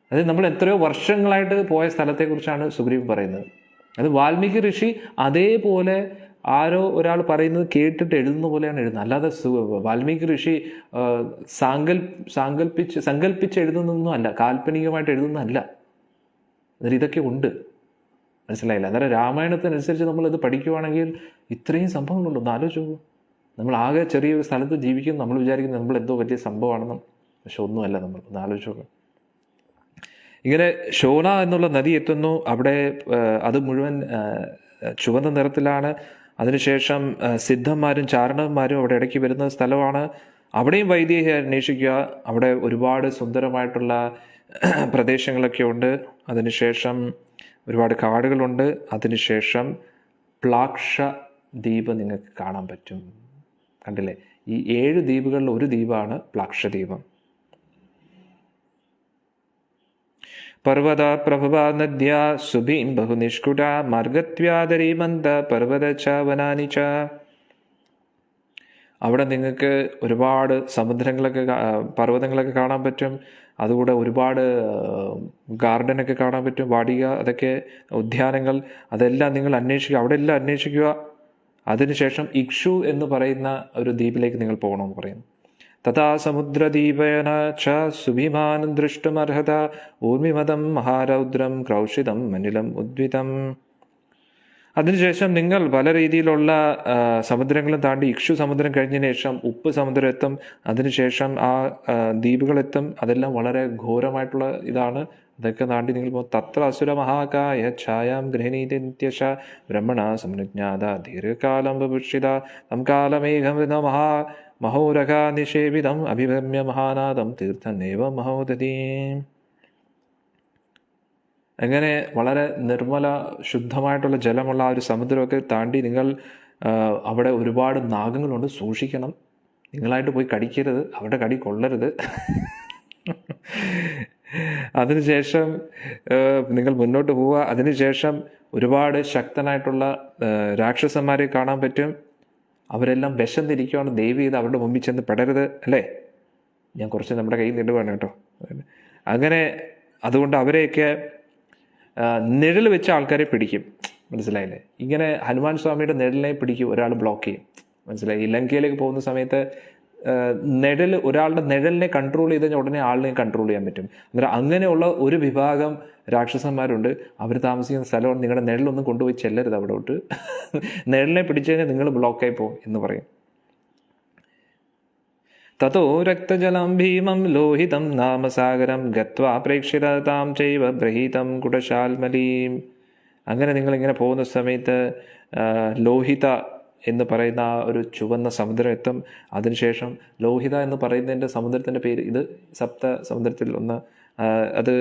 അതായത് നമ്മൾ എത്രയോ വർഷങ്ങളായിട്ട് പോയ സ്ഥലത്തെക്കുറിച്ചാണ് സുഗ്രീവൻ പറയുന്നത്. അത് വാൽമീകി ഋഷി അതേപോലെ ആരോ ഒരാൾ പറയുന്നത് കേട്ടിട്ട് എഴുതുന്ന പോലെയാണ് എഴുതുന്നത്. അല്ലാതെ വാൽമീകി ഋഷി സങ്കല്പിച്ച് എഴുതുന്നൊന്നും അല്ല, കാൽപ്പനികമായിട്ട് എഴുതുന്നതല്ല. അന്നേരം ഇതൊക്കെ ഉണ്ട്. മനസ്സിലായില്ല. അന്നേരം രാമായണത്തിനനുസരിച്ച് നമ്മളിത് പഠിക്കുവാണെങ്കിൽ ഇത്രയും സംഭവങ്ങളുണ്ട്. ഒന്ന് ആലോചിച്ച് നോക്കൂ. നമ്മൾ ആകെ ചെറിയൊരു സ്ഥലത്ത് ജീവിക്കും, നമ്മൾ വിചാരിക്കുന്നത് നമ്മൾ എന്തോ വലിയ സംഭവമാണെന്നും. പക്ഷെ ഒന്നുമല്ല. നമ്മൾ ഒന്ന് ആലോചിച്ച് നോക്കുക. ഇങ്ങനെ ഷോന എന്നുള്ള നദി എത്തുന്നു. അവിടെ അത് മുഴുവൻ ചുവന്ന നിറത്തിലാണ്. അതിനുശേഷം സിദ്ധന്മാരും ചാരണന്മാരും അവിടെ ഇടയ്ക്ക് വരുന്ന സ്ഥലമാണ്. അവിടെയും വൈദികയെ അന്വേഷിക്കുക. അവിടെ ഒരുപാട് സുന്ദരമായിട്ടുള്ള പ്രദേശങ്ങളൊക്കെ ഉണ്ട്. അതിനുശേഷം ഒരുപാട് കാടുകളുണ്ട്. അതിനുശേഷം പ്ലാക്ഷ ദ്വീപ് നിങ്ങൾക്ക് കാണാൻ പറ്റും. കണ്ടില്ലേ? ഈ 7 ദ്വീപുകളിൽ ഒരു ദ്വീപാണ് പ്ലാക്ഷദ്വീപം. പർവ്വത പ്രഭവാ നദ്യ സുഭീം ബഹുനിഷ്കുട മാർഗത്വാദരീമന്ത പർവ്വത ച വനാനി ച. അവിടെ നിങ്ങൾക്ക് ഒരുപാട് സമുദ്രങ്ങളൊക്കെ പർവ്വതങ്ങളൊക്കെ കാണാൻ പറ്റും. അതുകൂടെ ഒരുപാട് ഗാർഡനൊക്കെ കാണാൻ പറ്റും, വാടിക, അതൊക്കെ ഉദ്യാനങ്ങൾ, അതെല്ലാം നിങ്ങൾ അന്വേഷിക്കുക. അവിടെ എല്ലാം അന്വേഷിക്കുക. അതിനുശേഷം ഇക്ഷു എന്ന് പറയുന്ന ഒരു ദ്വീപിലേക്ക് നിങ്ങൾ പോകണമെന്ന് പറയുന്നു. തഥാ സമുദ്രദീപേന ച സുഭിമാനം ദൃഷ്ടുമർഹത ഊർമിമതം മഹാരൗദ്രം ക്രൗഷിതം മനിലം ഉദ്വിതം. അതിനുശേഷം നിങ്ങൾ പല രീതിയിലുള്ള സമുദ്രങ്ങളും താണ്ടി ഇക്ഷു സമുദ്രം കഴിഞ്ഞതിന് ശേഷം ഉപ്പ് സമുദ്രം എത്തും. അതിനുശേഷം ആ ദ്വീപുകളെത്തും. അതെല്ലാം വളരെ ഘോരമായിട്ടുള്ള ഇതാണ്. അതൊക്കെ താണ്ടി നിങ്ങൾ പോകും. തത്ര അസുര മഹാകായ ഛായാം ഗൃഹണീതി നിത്യശ ബ്രഹ്മണ സംജ്ഞാത ദീർഘകാലം ബഭുഷിത തം കാലമേഘം മഹോരഘ നിഷേവിതം അഭിഭമ്യ മഹാനാദം തീർത്ഥനേവ മഹോദതീം. അങ്ങനെ വളരെ നിർമ്മല ശുദ്ധമായിട്ടുള്ള ജലമുള്ള ആ ഒരു സമുദ്രമൊക്കെ താണ്ടി നിങ്ങൾ അവിടെ ഒരുപാട് നാഗങ്ങളുണ്ട്. സൂക്ഷിക്കണം. നിങ്ങളായിട്ട് പോയി കടിക്കരുത്, അവരുടെ കടി കൊള്ളരുത്. അതിനുശേഷം നിങ്ങൾ മുന്നോട്ട് പോവുക. അതിനുശേഷം ഒരുപാട് ശക്തനായിട്ടുള്ള രാക്ഷസന്മാരെ കാണാൻ പറ്റും. അവരെല്ലാം വിഷം തിരിക്കുകയാണ്. ദയവ് ചെയ്ത് അവരുടെ മുമ്പിൽ ചെന്ന് പെടരുത്, അല്ലേ? ഞാൻ കുറച്ച് നമ്മുടെ കയ്യിൽ നിടുവാണ് കേട്ടോ. അങ്ങനെ അതുകൊണ്ട് അവരെയൊക്കെ നിഴൽ വെച്ച ആൾക്കാരെ പിടിക്കും. മനസ്സിലായില്ലേ? ഇങ്ങനെ ഹനുമാൻ സ്വാമിയുടെ നിഴലിനെ പിടിക്കും, ഒരാൾ ബ്ലോക്ക് ചെയ്യും. മനസ്സിലായി? ലങ്കയിലേക്ക് പോകുന്ന സമയത്ത് ഒരാളുടെ നിഴലിനെ കൺട്രോൾ ചെയ്ത് കഴിഞ്ഞാൽ ഉടനെ ആളിനെ കൺട്രോൾ ചെയ്യാൻ പറ്റും. അന്നേരം അങ്ങനെയുള്ള ഒരു വിഭാഗം രാക്ഷസന്മാരുണ്ട്. അവർ താമസിക്കുന്ന സ്ഥലമാണ്. നിങ്ങളുടെ നിഴലൊന്നും കൊണ്ടുപോയി ചെല്ലരുത് അവിടോട്ട്. നിഴലിനെ പിടിച്ചു കഴിഞ്ഞാൽ നിങ്ങൾ ബ്ലോക്കായി പോകും എന്ന് പറയും. തതോ രക്തജലം ഭീമം ലോഹിതം നാമസാഗരം ഗത്വാ പ്രേക്ഷിതാം ചൈവ ബ്രഹീതം കുടശാൽമലീം. അങ്ങനെ നിങ്ങളിങ്ങനെ പോകുന്ന സമയത്ത് ലോഹിത എന്ന് പറയുന്ന ഒരു ചുവന്ന സമുദ്രം എത്തും. അതിനുശേഷം ലോഹിത എന്ന് പറയുന്നതിൻ്റെ സമുദ്രത്തിൻ്റെ പേര്, ഇത് സപ്ത സമുദ്രത്തിൽ ഒന്ന്, അത്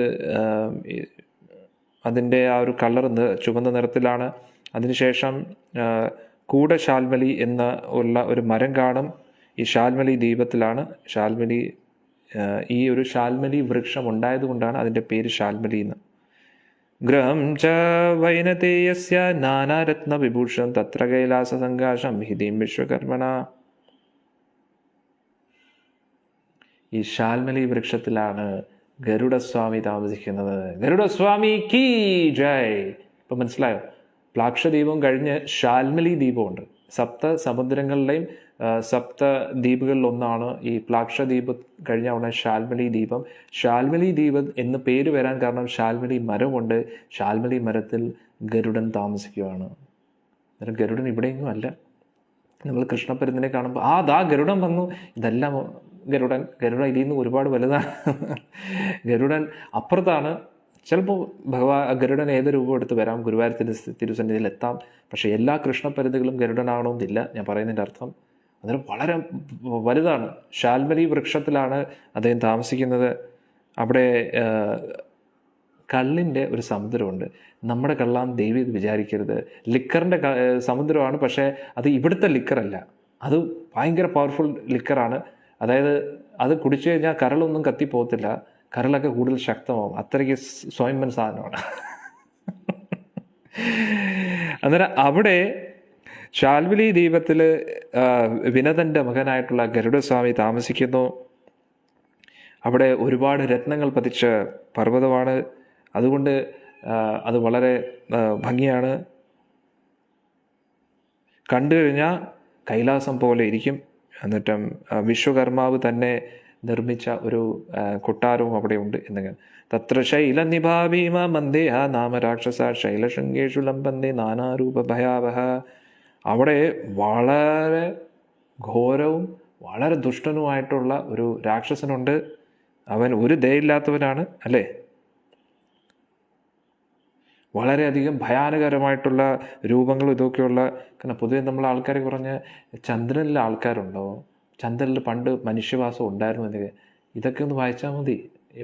അതിൻ്റെ ആ ഒരു കളർ ചുവന്ന നിറത്തിലാണ്. അതിനുശേഷം കൂടശാൽമലി എന്ന ഉള്ള ഒരു മരം കാണും. ഈ ഷാൽമലി ദ്വീപത്തിലാണ്. ഈ ഒരു ഷാൽമലി വൃക്ഷം ഉണ്ടായതുകൊണ്ടാണ് അതിൻ്റെ പേര് ഷാൽമലി എന്ന്. ഗൃഹം ച വൈനതേയസ്യ നാനാരത്ന വിഭൂഷണം തത്ര കൈലാസ സംഘാഷം ഹിതീം വിശ്വകർമ്മണ. ഈ ഷാൽമലി വൃക്ഷത്തിലാണ് ഗരുഡസ്വാമി താമസിക്കുന്നത്. ഗരുഡസ്വാമി കീ ജയ്. ഇപ്പം മനസ്സിലായോ? പ്ലാക്ഷദ്വീപം കഴിഞ്ഞ് ഷാൽമലി ദ്വീപമുണ്ട്. സപ്ത സമുദ്രങ്ങളിലെയും സപ്ത ദ്വീപുകളിലൊന്നാണ് ഈ പ്ലാക്ഷദ്വീപ് കഴിഞ്ഞ ഉടനെ ഷാൽമലി ദ്വീപം. ഷാൽമലി ദ്വീപ് എന്ന് പേര് വരാൻ കാരണം ഷാൽമലി മരമുണ്ട്. ഷാൽമലി മരത്തിൽ ഗരുഡൻ താമസിക്കുകയാണ്. അന്നേരം ഗരുഡൻ ഇവിടെയെങ്കിലും അല്ല. നമ്മൾ കൃഷ്ണപരുന്തിനെ കാണുമ്പോൾ ദാ ഗരുഡൻ വന്നു, ഇതെല്ലാം ഗരുഡൻ ഇതിൽ നിന്ന് ഒരുപാട് വലുതാണ്. ഗരുഡൻ അപ്പുറത്താണ്. ചിലപ്പോൾ ഗരുഡൻ ഏത് രൂപം എടുത്ത് വരാം, ഗുരുവായൂർ തിരുസന്നിധിയിൽ എത്താം. പക്ഷേ എല്ലാ കൃഷ്ണപരുന്തുകളും ഗരുഡനാകണമെന്നില്ല, ഞാൻ പറയുന്നതിൻ്റെ അർത്ഥം. അന്നേരം വളരെ വലുതാണ്. ഷാൽമലി വൃക്ഷത്തിലാണ് അദ്ദേഹം താമസിക്കുന്നത്. അവിടെ കള്ളിൻ്റെ ഒരു സമുദ്രമുണ്ട്. നമ്മുടെ കള്ളാൻ ദൈവം ഇത് വിചാരിക്കരുത്. ലിക്കറിൻ്റെ സമുദ്രമാണ്. പക്ഷേ അത് ഇവിടുത്തെ ലിക്കറല്ല, അത് ഭയങ്കര പവർഫുൾ ലിക്കറാണ്. അതായത് അത് കുടിച്ചു കഴിഞ്ഞാൽ കരളൊന്നും കത്തിപ്പോകത്തില്ല, കരളൊക്കെ കൂടുതൽ ശക്തമാവും. അത്രയ്ക്ക് സ്വയംഭൻ സാധനമാണ്. അന്നേരം അവിടെ ഷാൽമലി ദ്വീപത്തിൽ വിനതൻ്റെ മകനായിട്ടുള്ള ഗരുഡസ്വാമി താമസിക്കുന്നു. അവിടെ ഒരുപാട് രത്നങ്ങൾ പതിച്ച പർവ്വതമാണ്. അതുകൊണ്ട് അത് വളരെ ഭംഗിയാണ്. കണ്ടു കഴിഞ്ഞാൽ കൈലാസം പോലെ ഇരിക്കും. എന്നിട്ടും വിശ്വകർമാവ് തന്നെ നിർമ്മിച്ച ഒരു കൊട്ടാരവും അവിടെയുണ്ട് എന്നൊക്കെ. തത്ര ശൈലനിഭാഭീമ മന്ദേഹ നാമ രാക്ഷസ ശൈലശൃംഗേഷു ലംബന്തേ നാനാരൂപ ഭയാവഹ. അവിടെ വളരെ ഘോരവും വളരെ ദുഷ്ടനുമായിട്ടുള്ള ഒരു രാക്ഷസനുണ്ട്. അവൻ ഒരു ദയയില്ലാത്തവനാണ്, അല്ലേ? വളരെയധികം ഭയാനകരമായിട്ടുള്ള രൂപങ്ങളും ഇതൊക്കെയുള്ള. കാരണം പൊതുവെ നമ്മൾ ആൾക്കാർ കുറഞ്ഞ് ചന്ദ്രനിലെ ആൾക്കാരുണ്ടോ, ചന്ദ്രനിൽ പണ്ട് മനുഷ്യവാസം ഉണ്ടായിരുന്നു എന്നൊക്കെ, ഇതൊക്കെ ഒന്ന് വായിച്ചാൽ മതി.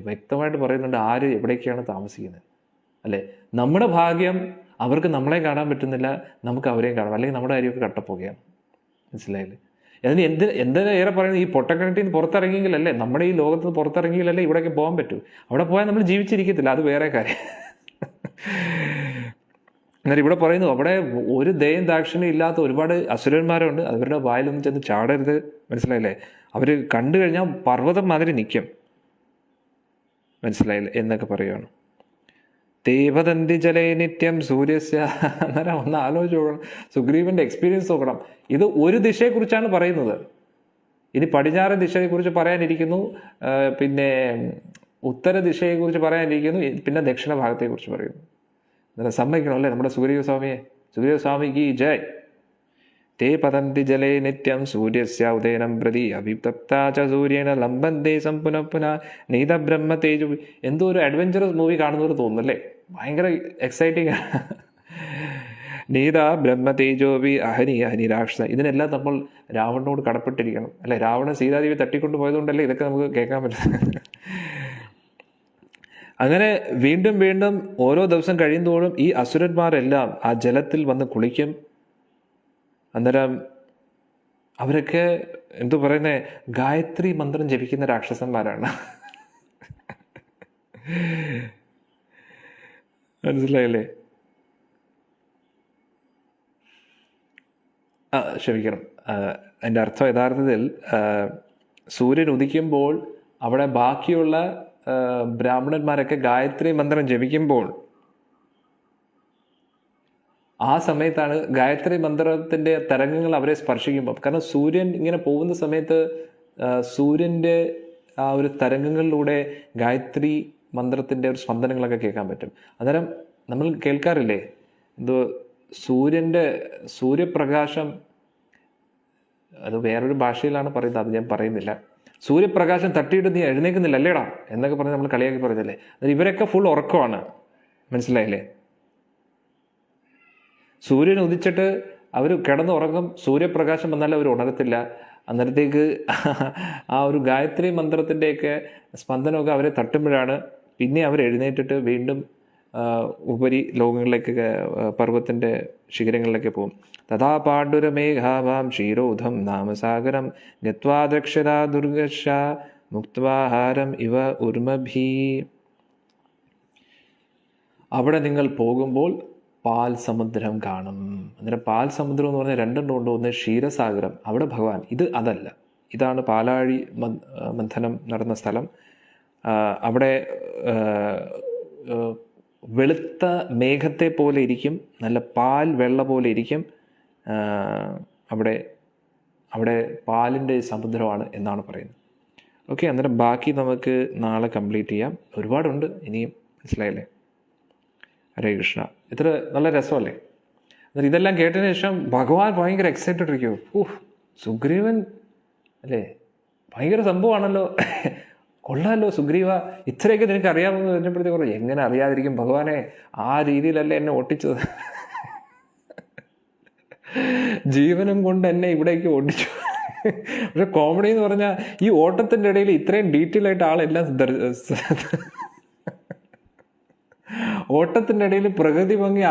വ്യക്തമായിട്ട് പറയുന്നുണ്ട് ആര് എവിടേക്കാണ് താമസിക്കുന്നത്, അല്ലേ? നമ്മുടെ ഭാഗ്യം അവർക്ക് നമ്മളെ കാണാൻ പറ്റുന്നില്ല, നമുക്ക് അവരെയും കാണാം, അല്ലെങ്കിൽ നമ്മുടെ കാര്യമൊക്കെ കട്ടപ്പോകുകയാണ്. മനസ്സിലായില്ലേ? അതിന് എന്തിനാ ഏറെ പറയുന്നത്, ഈ പൊട്ടക്കിണറ്റിൽ നിന്ന് പുറത്തിറങ്ങിയെങ്കിലല്ലേ, നമ്മുടെ ഈ ലോകത്ത് നിന്ന് പുറത്തിറങ്ങിയെങ്കിലല്ലേ ഇവിടേക്ക് പോകാൻ പറ്റൂ. അവിടെ പോയാൽ നമ്മൾ ജീവിച്ചിരിക്കത്തില്ല, അത് വേറെ കാര്യം. എന്നാൽ ഇവിടെ പറയുന്നു അവിടെ ഒരു ദയം ദാക്ഷിണ്യം ഇല്ലാത്ത ഒരുപാട് അസുരന്മാരുണ്ട്. അവരുടെ വായിലൊന്നും ചെന്ന് ചാടരുത്. മനസ്സിലായില്ലേ? അവർ കണ്ടു കഴിഞ്ഞാൽ പർവ്വതം മാതിരി നിൽക്കും. മനസ്സിലായില്ലേ എന്നൊക്കെ പറയുകയാണ്. ദേവതന്തി ജലേ നിത്യം സൂര്യസ്യ. അന്നേരം ഒന്ന് ആലോചിച്ച് നോക്കണം, സുഗ്രീവൻ്റെ എക്സ്പീരിയൻസ് നോക്കണം. ഇത് ഒരു ദിശയെക്കുറിച്ചാണ് പറയുന്നത്. ഇനി പടിഞ്ഞാറൻ ദിശയെക്കുറിച്ച് പറയാനിരിക്കുന്നു, പിന്നെ ഉത്തര ദിശയെക്കുറിച്ച് പറയാനിരിക്കുന്നു, പിന്നെ ദക്ഷിണ ഭാഗത്തെക്കുറിച്ച് പറയുന്നു. അന്നേരം സമ്മതിക്കണം അല്ലേ നമ്മുടെ സുഗ്രീവ സ്വാമിയെ. സുഗ്രീവ സ്വാമിക്ക് ജയ്. തേ പതന്തി ജലേ നിത്യം സൂര്യസ്യ ഉദയനം പ്രതി അഭിതപ്താ ച സൂര്യേണ ലംബന്തേ സംപുനഃ പുനഃ നീത ബ്രഹ്മ തേജു. എന്തോ ഒരു അഡ്വഞ്ചറസ് മൂവി കാണുന്നവർ തോന്നുന്നു അല്ലേ? ഭയങ്കര എക്സൈറ്റിംഗ് ആണ്. നീത ബ്രഹ്മ തേജോവി അഹനി അഹനി രാക്ഷസ. ഇതിനെല്ലാം നമ്മൾ രാവണനോട് കടപ്പെട്ടിരിക്കണം, അല്ലെ? രാവണൻ സീതാദേവി തട്ടിക്കൊണ്ട് പോയതുകൊണ്ടല്ലേ ഇതൊക്കെ നമുക്ക് കേൾക്കാൻ പറ്റുന്നത്. അങ്ങനെ വീണ്ടും വീണ്ടും ഓരോ ദിവസം കഴിയുന്തോറും ഈ അസുരന്മാരെല്ലാം ആ ജലത്തിൽ വന്ന് കുളിക്കും. അന്നേരം അവരൊക്കെ എന്തു പറയുന്നത്, ഗായത്രി മന്ത്രം ജപിക്കുന്ന രാക്ഷസന്മാരാണ്. മനസ്സിലായില്ലേ? ക്ഷമിക്കണം, എൻ്റെ അർത്ഥം യഥാർത്ഥത്തിൽ സൂര്യൻ ഉദിക്കുമ്പോൾ അവിടെ ബാക്കിയുള്ള ബ്രാഹ്മണന്മാരൊക്കെ ഗായത്രി മന്ത്രം ജപിക്കുമ്പോൾ ആ സമയത്താണ് ഗായത്രി മന്ത്രത്തിൻ്റെ തരംഗങ്ങൾ അവരെ സ്പർശിക്കുമ്പോൾ. കാരണം സൂര്യൻ ഇങ്ങനെ പോകുന്ന സമയത്ത് സൂര്യൻ്റെ ആ ഒരു തരംഗങ്ങളിലൂടെ ഗായത്രി മന്ത്രത്തിൻ്റെ ഒരു സ്പന്ദനങ്ങളൊക്കെ കേൾക്കാൻ പറ്റും. അന്നേരം നമ്മൾ കേൾക്കാറില്ലേ, എന്തോ സൂര്യപ്രകാശം, അത് വേറൊരു ഭാഷയിലാണ് പറയുന്നത്, അത് ഞാൻ പറയുന്നില്ല. സൂര്യപ്രകാശം തട്ടിയിട്ട് നീ എഴുന്നേക്കുന്നില്ല അല്ലേടാ എന്നൊക്കെ പറഞ്ഞ് നമ്മൾ കളിയാക്കി പറയുന്നില്ലേ. അത് ഇവരൊക്കെ ഫുൾ ഉറക്കമാണ്. മനസ്സിലായില്ലേ? സൂര്യൻ ഉദിച്ചിട്ട് അവർ കിടന്നുറങ്ങും, സൂര്യപ്രകാശം വന്നാൽ അവർ ഉണരത്തില്ല. അന്നേരത്തേക്ക് ആ ഒരു ഗായത്രി മന്ത്രത്തിൻ്റെയൊക്കെ സ്പന്ദനമൊക്കെ അവരെ തട്ടുമ്പോഴാണ് പിന്നെ അവർ എഴുന്നേറ്റിട്ട് വീണ്ടും ഉപരി ലോകങ്ങളിലേക്കൊക്കെ പർവ്വത്തിൻ്റെ ശിഖരങ്ങളിലേക്ക് പോകും. തഥാ പാണ്ഡുരമേഘാവാം ക്ഷീരോധം നാമസാഗരം ഗത്വാ ദക്ഷരാ ദുർഗശ മുക്ത്വാഹാരം ഇവ ഉർമഭീ. അവിടെ നിങ്ങൾ പോകുമ്പോൾ പാൽ സമുദ്രം കാണും. അന്നേരം പാൽ സമുദ്രം എന്ന് പറഞ്ഞാൽ രണ്ടെണ്ണം ഉണ്ട്. ഒന്ന് ക്ഷീരസാഗരം, അവിടെ ഭഗവാൻ. ഇത് അതല്ല, ഇതാണ് പാലാഴി മന്ഥനം നടന്ന സ്ഥലം. അവിടെ വെളുത്ത മേഘത്തെ പോലെ ഇരിക്കും, നല്ല പാൽ വെള്ള പോലെ ഇരിക്കും. അവിടെ പാലിൻ്റെ സമുദ്രമാണ് എന്നാണ് പറയുന്നത്. ഓക്കെ, അന്നേരം ബാക്കി നമുക്ക് നാളെ കംപ്ലീറ്റ് ചെയ്യാം. ഒരുപാടുണ്ട് ഇനിയും. മനസ്സിലായില്ലേ? ഹരേ കൃഷ്ണ. ഇത്ര നല്ല രസമല്ലേ? എന്നിട്ട് ഇതെല്ലാം കേട്ടതിന് ശേഷം ഭഗവാൻ ഭയങ്കര എക്സൈറ്റഡ് ഇരിക്കും. സുഗ്രീവൻ അല്ലേ, ഭയങ്കര സംഭവമാണല്ലോ, കൊള്ളാമല്ലോ സുഗ്രീവ, ഇത്രയൊക്കെ നിനക്ക് അറിയാമെന്ന് പറഞ്ഞപ്പോഴത്തേക്ക് പറഞ്ഞു, എങ്ങനെ അറിയാതിരിക്കും ഭഗവാനെ, ആ രീതിയിലല്ലേ എന്നെ ഓട്ടിച്ചത്, ജീവനും കൊണ്ട് എന്നെ ഇവിടേക്ക് ഓടിച്ചു. പക്ഷെ കോമഡി എന്ന് പറഞ്ഞാൽ ഈ ഓട്ടത്തിൻ്റെ ഇടയിൽ ഇത്രയും ഡീറ്റെയിൽ ആയിട്ട് ആളെല്ലാം ഓട്ടത്തിൻ്റെ ഇടയിൽ പ്രകൃതി ഭംഗി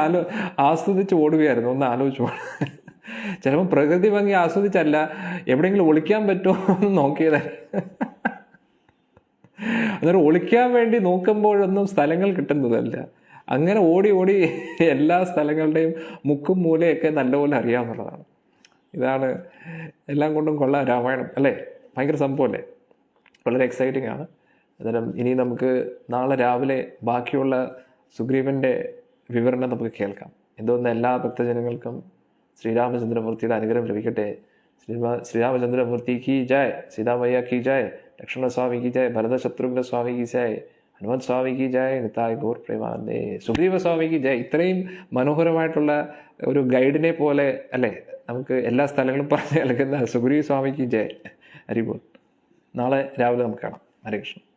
ആസ്വദിച്ച് ഓടുകയായിരുന്നു. ഒന്ന് ആലോചിച്ചു. ചിലപ്പോൾ പ്രകൃതി ഭംഗി ആസ്വദിച്ചല്ല, എവിടെയെങ്കിലും ഒളിക്കാൻ പറ്റുമോ എന്ന് നോക്കിയതായിരുന്നു. അന്നേരം ഒളിക്കാൻ വേണ്ടി നോക്കുമ്പോഴൊന്നും സ്ഥലങ്ങൾ കിട്ടുന്നതല്ല. അങ്ങനെ ഓടി ഓടി എല്ലാ സ്ഥലങ്ങളുടെയും മുക്കും മൂലയൊക്കെ നല്ലപോലെ അറിയാമെന്നുള്ളതാണ്. ഇതാണ് എല്ലാം കൊണ്ടും കൊള്ളാം രാമായണം അല്ലേ? ഭയങ്കര സംഭവമല്ലേ? വളരെ എക്സൈറ്റിംഗ് ആണ്. അന്നേരം ഇനി നമുക്ക് നാളെ രാവിലെ ബാക്കിയുള്ള സുഗ്രീവൻ്റെ വിവരണം നമുക്ക് കേൾക്കാം. എന്തോന്ന് എല്ലാ ഭക്തജനങ്ങൾക്കും ശ്രീരാമചന്ദ്രമൂർത്തിയുടെ അനുഗ്രഹം ലഭിക്കട്ടെ. ശ്രീരാമചന്ദ്രമൂർത്തി കി ജയ്, സീതാമയ്യ കി ജയ്, ലക്ഷ്മണ സ്വാമിക്ക് ജയ്, ഭരതശത്രുഘ്ന സ്വാമിക്ക് ജയ്, ഹനുമത് സ്വാമിക്ക് ജയ്, നിതായ് ഗോർ പ്രേമാനന്ദേ, സുഗ്രീവ സ്വാമിക്ക് ജയ്. ഇത്രയും മനോഹരമായിട്ടുള്ള ഒരു ഗൈഡിനെ പോലെ അല്ലേ നമുക്ക് എല്ലാ സ്ഥലങ്ങളും പറഞ്ഞു നൽകുന്ന സുഗ്രീവ സ്വാമിക്ക് ജയ്. ഹരിബോൾ. നാളെ രാവിലെ നമുക്ക് കാണാം. ഹരേ കൃഷ്ണ.